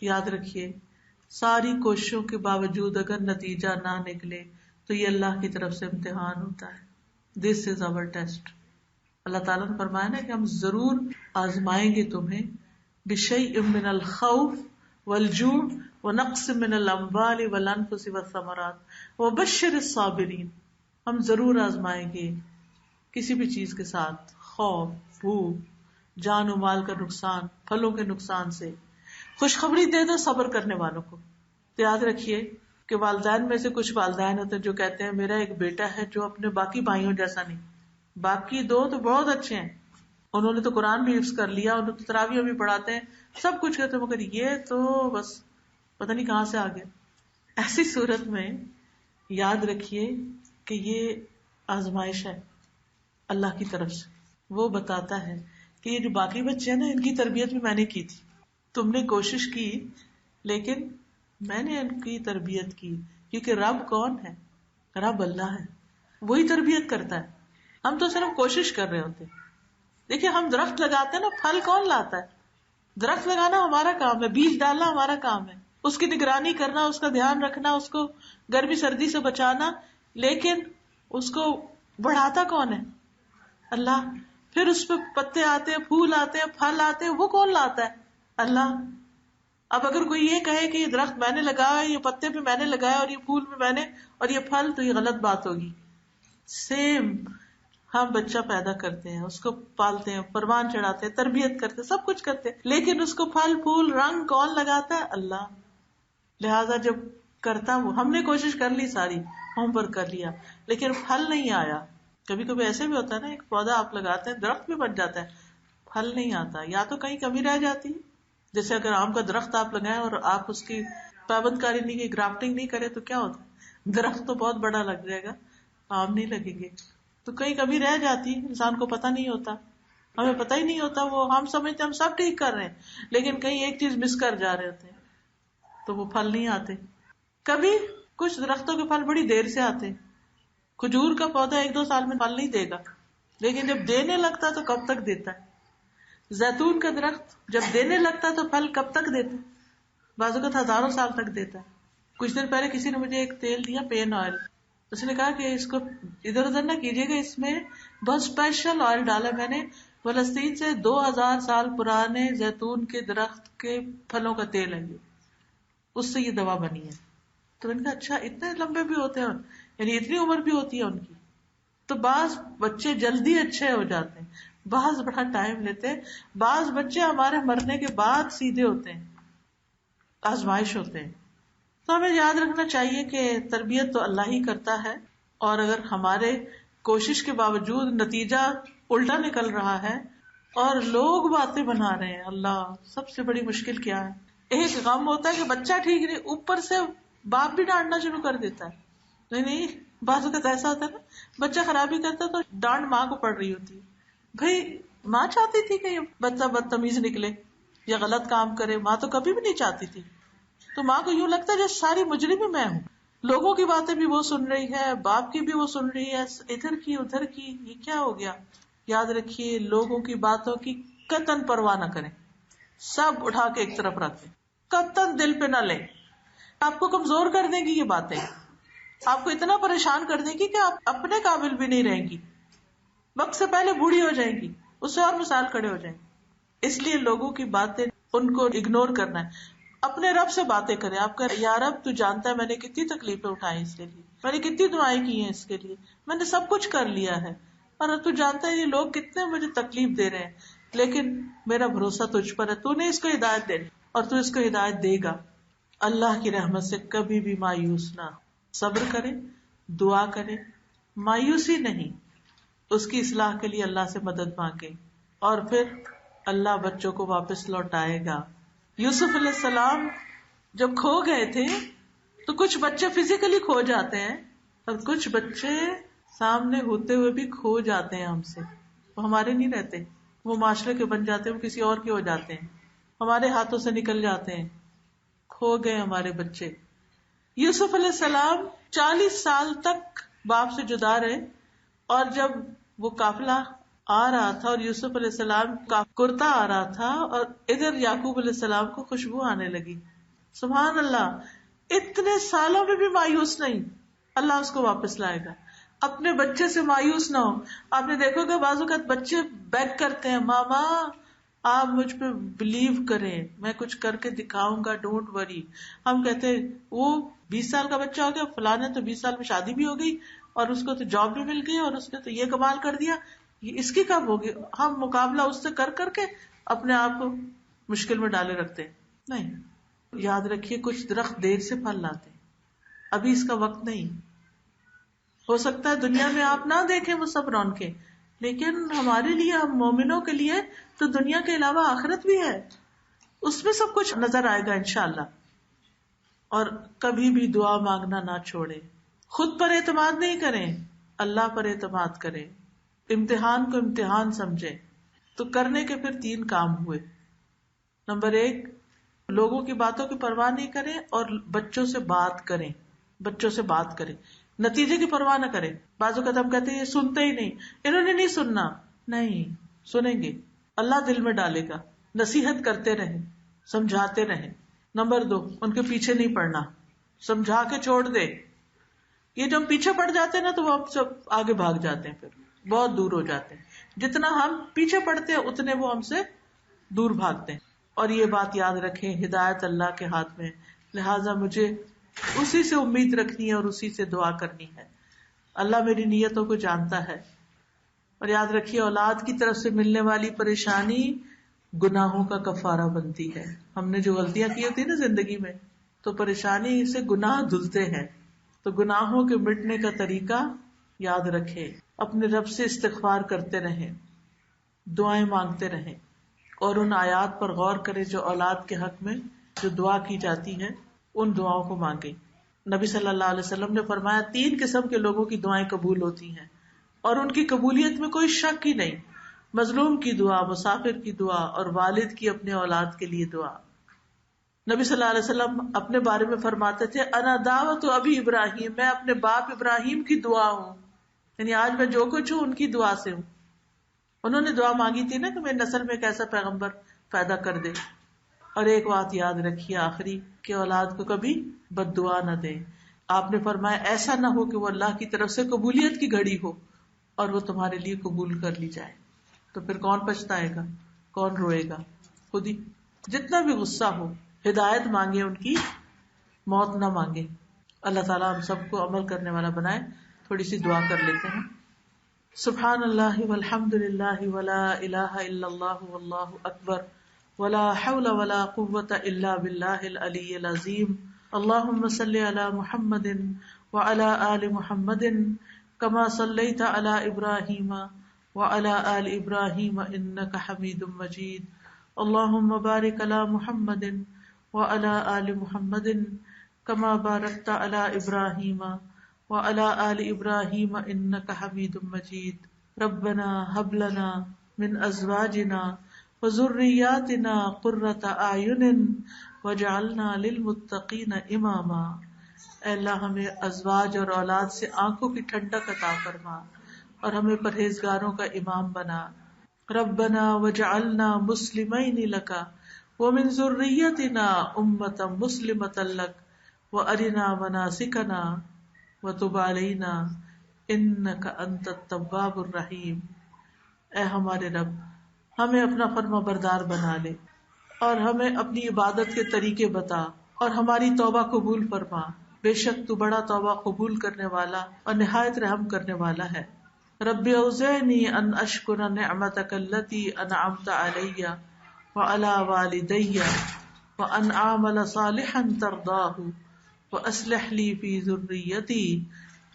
یاد رکھیے، ساری کوششوں کے باوجود اگر نتیجہ نہ نکلے تو یہ اللہ کی طرف سے امتحان ہوتا ہے. دس از our ٹیسٹ. اللہ تعالیٰ نے فرمایا نا کہ ہم ضرور آزمائیں گے تمہیں بشیء من الخوف والجوع ونقص من الاموال والانفس والثمرات وبشر الصابرین. ہم ضرور آزمائیں گے کسی بھی چیز کے ساتھ، خوف، بھوک، جان و مال کا نقصان، پھلوں کے نقصان سے. خوشخبری دے دو صبر کرنے والوں کو. تو یاد رکھیے کہ والدین میں سے کچھ والدین ہوتے ہیں جو کہتے ہیں میرا ایک بیٹا ہے جو اپنے باقی بھائیوں جیسا نہیں، باقی دو تو بہت اچھے ہیں، انہوں نے تو قرآن بھی حفظ کر لیا، انہوں نے تو تراویح بھی پڑھاتے ہیں، سب کچھ کرتے ہیں، مگر یہ تو بس پتہ نہیں کہاں سے آ گیا. ایسی صورت میں یاد رکھیے کہ یہ آزمائش ہے اللہ کی طرف سے. وہ بتاتا ہے کہ یہ جو باقی بچے ہیں نا، ان کی تربیت بھی میں نے کی تھی، تم نے کوشش کی لیکن میں نے ان کی تربیت کی. کیونکہ رب کون ہے؟ رب اللہ ہے، وہی تربیت کرتا ہے. ہم تو صرف کوشش کر رہے ہوتے. دیکھیے ہم درخت لگاتے ہیں نا، پھل کون لاتا ہے؟ درخت لگانا ہمارا کام ہے، بیج ڈالنا ہمارا کام ہے، اس کی نگرانی کرنا، اس کا دھیان رکھنا، اس کو گرمی سردی سے بچانا، لیکن اس کو بڑھاتا کون ہے؟ اللہ. پھر اس پہ پتے آتے ہیں، پھول آتے ہیں، پھل آتے ہیں، وہ کون لاتا ہے؟ اللہ. اب اگر کوئی یہ کہے کہ یہ درخت میں نے لگایا، یہ پتے بھی میں نے لگایا، اور یہ پھول بھی میں نے، اور یہ پھل، تو یہ غلط بات ہوگی. سیم ہم بچہ پیدا کرتے ہیں، اس کو پالتے ہیں، پروان چڑھاتے ہیں، تربیت کرتے ہیں، سب کچھ کرتے ہیں، لیکن اس کو پھل پھول رنگ کون لگاتا ہے؟ اللہ. لہذا جب کرتا وہ، ہم نے کوشش کر لی، ساری ہوم ورک کر لیا، لیکن پھل نہیں آیا. کبھی کبھی ایسے بھی ہوتا ہے نا، ایک پودا آپ لگاتے ہیں، درخت بھی بن جاتا ہے، پھل نہیں آتا، یا تو کہیں کمی رہ جاتی. جیسے اگر آم کا درخت آپ لگائیں اور آپ اس کی پابند کاری نہیں کی، گرافٹنگ نہیں کرے تو کیا ہوتا؟ درخت تو بہت بڑا لگ جائے گا، آم نہیں لگیں گے. تو کہیں کمی رہ جاتی، انسان کو پتہ نہیں ہوتا، ہمیں پتہ ہی نہیں ہوتا. وہ ہم سمجھتے ہم سب ٹھیک کر رہے ہیں، لیکن کہیں ایک چیز مس کر جا رہے ہوتے ہیں، تو وہ پھل نہیں آتے. کبھی کچھ درختوں کے پھل بڑی دیر سے آتے. کھجور کا پودا 1-2 سال میں پھل نہیں دے گا، لیکن جب دینے لگتا تو کب تک دیتا ہے. زیتون کا درخت جب دینے لگتا تو پھل کب تک دیتا ہے؟ بعض اوقات ہزاروں سال تک دیتا ہے. کچھ دن پہلے کسی نے مجھے ایک تیل دیا، پین آئل. اس نے کہا کہ اس کو ادھر ادھر نہ کیجیے گا، اس میں بہت اسپیشل آئل ڈالا میں نے، فلسطین سے 2000 سال پرانے زیتون کے درخت کے پھلوں کا تیل ہے، یہ اس سے یہ دوا بنی ہے. تو ان کا اچھا اتنے لمبے بھی ہوتے ہیں. یعنی اتنی عمر بھی ہوتی ہے ان کی. تو بعض بچے جلدی اچھے ہو جاتے ہیں, بعض بڑا ٹائم لیتے ہیں, بعض بچے ہمارے مرنے کے بعد سیدھے ہوتے ہیں, آزمائش ہوتے ہیں. تو ہمیں یاد رکھنا چاہیے کہ تربیت تو اللہ ہی کرتا ہے, اور اگر ہمارے کوشش کے باوجود نتیجہ الٹا نکل رہا ہے اور لوگ باتیں بنا رہے ہیں, اللہ سب سے بڑی مشکل کیا ہے, ایک غم ہوتا ہے کہ بچہ ٹھیک نہیں, اوپر سے باپ بھی ڈانٹنا شروع کر دیتا ہے. نہیں, بعض اوقات ایسا ہوتا ہے نا, بچہ خرابی کرتا ہے تو ڈانٹ ماں کو پڑ رہی ہوتی ہے. بھائی ماں چاہتی تھی کہ یہ بچہ بدتمیز نکلے یا غلط کام کرے؟ ماں تو کبھی بھی نہیں چاہتی تھی. تو ماں کو یوں لگتا ہے جیسے ساری مجرم ہی میں ہوں, لوگوں کی باتیں بھی وہ سن رہی ہے, باپ کی بھی وہ سن رہی ہے, ادھر کی ادھر کی, یہ کیا ہو گیا؟ یاد رکھیے لوگوں کی باتوں کی قطعاً پرواہ نہ کریں, سب اٹھا کے ایک طرف رکھیں, قطعاً دل پہ نہ لیں. آپ کو کمزور کر دیں گی یہ باتیں, آپ کو اتنا پریشان کر دیں گی کہ آپ اپنے قابل بھی نہیں رہیں گی, وقت سے پہلے بوڑھی ہو جائیں گی, اس سے اور مثال کھڑے ہو جائیں گے. اس لیے لوگوں کی باتیں ان کو اگنور کرنا ہے. اپنے رب سے باتیں کریں. آپ کا یا رب تو جانتا ہے میں نے کتنی تکلیفیں اٹھائی اس کے لیے, میں نے کتنی دعائیں کی ہیں اس کے لیے, میں نے سب کچھ کر لیا ہے, اور تو جانتا ہے یہ لوگ کتنے مجھے تکلیف دے رہے ہیں, لیکن میرا بھروسہ تجھ پر ہے, تو نے اس کو ہدایت دے اور تو اس کو ہدایت دے گا. اللہ کی رحمت سے کبھی بھی مایوس نہ, صبر کرے, دعا کرے, مایوسی نہیں, اس کی اصلاح کے لیے اللہ سے مدد مانگے, اور پھر اللہ بچوں کو واپس لوٹائے گا. یوسف علیہ السلام جب کھو گئے تھے تو کچھ بچے فزیکلی کھو جاتے ہیں, اور کچھ بچے سامنے ہوتے ہوئے بھی کھو جاتے ہیں ہم سے, وہ ہمارے نہیں رہتے, وہ معاشرے کے بن جاتے ہیں, وہ کسی اور کے ہو جاتے ہیں, ہمارے ہاتھوں سے نکل جاتے ہیں, کھو گئے ہمارے بچے. یوسف علیہ السلام 40 سال تک باپ سے جدا رہے, اور جب وہ قافلہ آ رہا تھا اور یوسف علیہ السلام کا کرتا آ رہا تھا, اور ادھر یعقوب علیہ السلام کو خوشبو آنے لگی. سبحان اللہ, اتنے سالوں میں بھی مایوس نہیں, اللہ اس کو واپس لائے گا. اپنے بچے سے مایوس نہ ہو. آپ نے دیکھو کہ بعض اوقات بچے بیگ کرتے ہیں, ماما آپ مجھ پہ بلیو کریں, میں کچھ کر کے دکھاؤں گا, ڈونٹ وری. ہم کہتے ہیں وہ 20 سال کا بچہ ہو گیا, فلاں تو 20 سال میں شادی بھی ہو گئی, اور اس کو تو جاب بھی مل گئی, اور اس نے تو یہ کمال کر دیا, یہ اس کی کب ہوگی؟ ہم مقابلہ اس سے کر کر کے اپنے آپ کو مشکل میں ڈالے رکھتے ہیں. نہیں, یاد رکھیے کچھ درخت دیر سے پھل لاتے ہیں, ابھی اس کا وقت نہیں. ہو سکتا ہے دنیا میں آپ نہ دیکھیں وہ سب رونقیں, لیکن ہمارے لیے, ہم مومنوں کے لیے تو دنیا کے علاوہ آخرت بھی ہے, اس میں سب کچھ نظر آئے گا انشاءاللہ. اور کبھی بھی دعا مانگنا نہ چھوڑیں. خود پر اعتماد نہیں کریں, اللہ پر اعتماد کریں. امتحان کو امتحان سمجھیں. تو کرنے کے پھر 3 کام ہوئے. نمبر 1, لوگوں کی باتوں کی پرواہ نہیں کریں, اور بچوں سے بات کریں. بچوں سے بات کریں, نتیجے کی پرواہ نہ کریں. بعض اوقات ہم کہتے ہیں یہ سنتے ہی نہیں, انہوں نے نہیں سننا. نہیں, سنیں گے, اللہ دل میں ڈالے گا. نصیحت کرتے رہیں, سمجھاتے رہیں. نمبر 2, ان کے پیچھے نہیں پڑنا, سمجھا کے چھوڑ دے. یہ جب پیچھے پڑ جاتے ہیں نا تو وہ سب آگے بھاگ جاتے ہیں, پھر بہت دور ہو جاتے ہیں. جتنا ہم پیچھے پڑتے ہیں اتنے وہ ہم سے دور بھاگتے ہیں. اور یہ بات یاد رکھیں, ہدایت اللہ کے ہاتھ میں, لہٰذا مجھے اسی سے امید رکھنی ہے اور اسی سے دعا کرنی ہے. اللہ میری نیتوں کو جانتا ہے. اور یاد رکھیے اولاد کی طرف سے ملنے والی پریشانی گناہوں کا کفارہ بنتی ہے. ہم نے جو غلطیاں کی ہوتی ہیں نا زندگی میں, تو پریشانی سے گناہ دھلتے ہیں. تو گناہوں کے مٹنے کا طریقہ یاد رکھے, اپنے رب سے استغفار کرتے رہیں, دعائیں مانگتے رہیں, اور ان آیات پر غور کریں جو اولاد کے حق میں جو دعا کی جاتی ہے ان دعاؤں کو مانگیں. نبی صلی اللہ علیہ وسلم نے فرمایا 3 قسم کے لوگوں کی دعائیں قبول ہوتی ہیں, اور ان کی قبولیت میں کوئی شک ہی نہیں. مظلوم کی دعا, مسافر کی دعا, اور والد کی اپنے اولاد کے لیے دعا. نبی صلی اللہ علیہ وسلم اپنے بارے میں فرماتے تھے انا دعوت ابی ابراہیم, میں اپنے باپ ابراہیم کی دعا ہوں. یعنی آج میں جو کچھ ہوں ان کی دعا سے ہوں. انہوں نے دعا مانگی تھی نا کہ میری نسل میں ایک ایسا پیغمبر پیدا کر دے. اور ایک بات یاد رکھیے آخری, کہ اولاد کو کبھی بد دعا نہ دیں. آپ نے فرمایا ایسا نہ ہو کہ وہ اللہ کی طرف سے قبولیت کی گھڑی ہو اور وہ تمہارے لیے قبول کر لی جائے, تو پھر کون پچھتائے گا, کون روئے گا؟ خود ہی. جتنا بھی غصہ ہو, ہدایت مانگے ان کی, موت نہ مانگے. اللہ تعالیٰ ہم سب کو عمل کرنے والا بنائے. تھوڑی سی دعا کر لیتے ہیں. سبحان اللہ والحمد للہ ولا الہ الا اللہ واللہ اکبر ولا حول ولا قوة الا باللہ العلی العظیم. اللہم صلی علی محمد وعلی آل محمد کما صلیت علی ابراہیم وعلی آل ابراہیم انک حمید مجید. اللہم بارک علی محمد وعلی آل محمد کما بارکت علی ابراہیم وعلی آل ابراہیم انک حمید مجید. ربنا ھب لنا من ازواجنا وذریاتنا قرۃ اعین واجعلنا للمتقین اماما. اے اللہ ہمیں ازواج اور اولاد سے آنکھوں کی ٹھنڈک عطا فرما اور ہمیں پرہیزگاروں کا امام بنا. ربنا وجعلنا مسلمین لک ومن ذریتنا امۃ مسلمۃ لک وارنا مناسکنا وتب علینا انک انت التواب الرحیم. اے ہمارے رب ہمیں اپنا فرما بردار بنا لے اور ہمیں اپنی عبادت کے طریقے بتا اور ہماری توبہ قبول فرما. بے شک تو بڑا توبہ قبول کرنے والا اور نہایت رحم کرنے والا ہے. رب اوزعنی ان اشکر نعمتک التی انعمت علی وعلی والدی وان اعمل صالحا ترضاہ واصلح لی فی ذریتی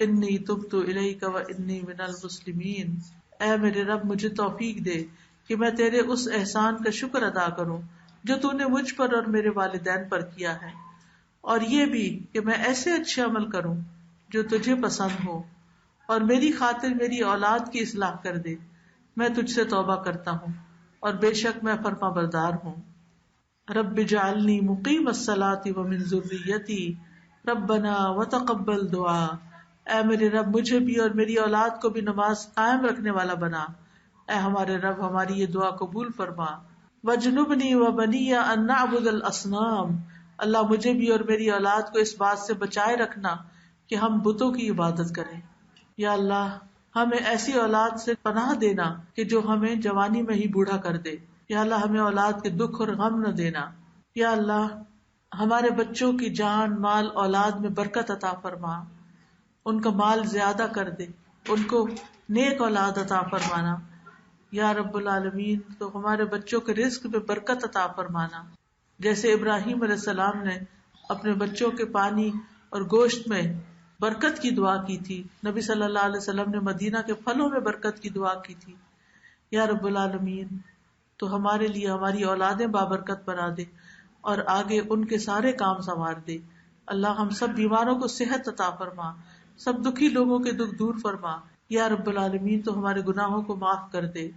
انی تبت الیک وانی من المسلمین. اے میرے رب مجھے توفیق دے کہ میں تیرے اس احسان کا شکر ادا کروں جو تو نے مجھ پر اور میرے والدین پر کیا ہے، اور یہ بھی کہ میں ایسے اچھے عمل کروں جو تجھے پسند ہو، اور میری خاطر میری اولاد کی اصلاح کر دے. میں تجھ سے توبہ کرتا ہوں اور بے شک میں فرما بردار ہوں. رب اجعلنی مقیم الصلاۃ ومن ذریتی ربنا وتقبل دعا. اے میرے رب مجھے بھی اور میری اولاد کو بھی نماز قائم رکھنے والا بنا. اے ہمارے رب ہماری یہ دعا قبول فرما. وجنبنی وبنی ان نعبد الاصنام. اللہ مجھے بھی اور میری اولاد کو اس بات سے بچائے رکھنا کہ ہم بتوں کی عبادت کریں. یا اللہ ہمیں ایسی اولاد سے پناہ دینا کہ جو ہمیں جوانی میں ہی بوڑھا کر دے. یا اللہ ہمیں اولاد کے دکھ اور غم نہ دینا. یا اللہ ہمارے بچوں کی جان مال اولاد میں برکت عطا فرما، ان کا مال زیادہ کر دے، ان کو نیک اولاد عطا فرمانا. یا رب العالمین تو ہمارے بچوں کے رزق میں برکت عطا فرمانا. جیسے ابراہیم علیہ السلام نے اپنے بچوں کے پانی اور گوشت میں برکت کی دعا کی تھی، نبی صلی اللہ علیہ وسلم نے مدینہ کے پھلوں میں برکت کی دعا کی تھی. یا رب العالمین تو ہمارے لیے ہماری اولادیں بابرکت بنا دے اور آگے ان کے سارے کام سنوار دے. اللہ ہم سب بیماروں کو صحت عطا فرما، سب دکھی لوگوں کے دکھ دور فرما. یا رب العالمین تو ہمارے گناہوں کو معاف کر دے.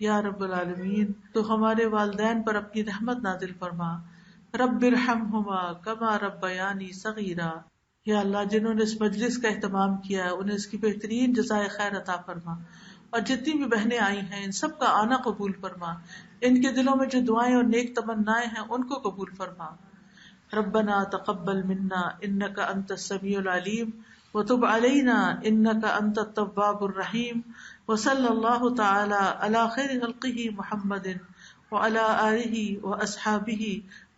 یا رب العالمین تو ہمارے والدین پر اپنی رحمت نازل فرما. رب ارحمہما کما ربیانی صغیرا. یا اللہ جنہوں نے اس مجلس کا اہتمام کیا ہے انہیں اس کی بہترین جزائے خیر عطا فرما، اور جتنی بھی بہنیں آئی ہیں ان سب کا آنا قبول فرما. ان کے دلوں میں جو دعائیں اور نیک تمنائیں ہیں ان کو قبول فرما. ربنا تقبل منا انک انت السمیع العلیم وتب علینا انک انت التواب الرحیم. وصلی اللہ تعالی علی خیر خلقہ محمد وعلی آلہ واصحابہ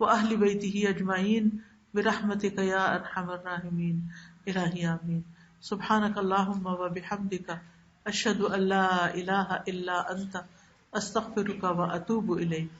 واہل بیتہ اجمعین برحمتک یا ارحم الراحمین. الہی آمین. سبحانک اللہم وبحمدک اشہد ان لا الہ الا انت استغفرک واتوب الیک.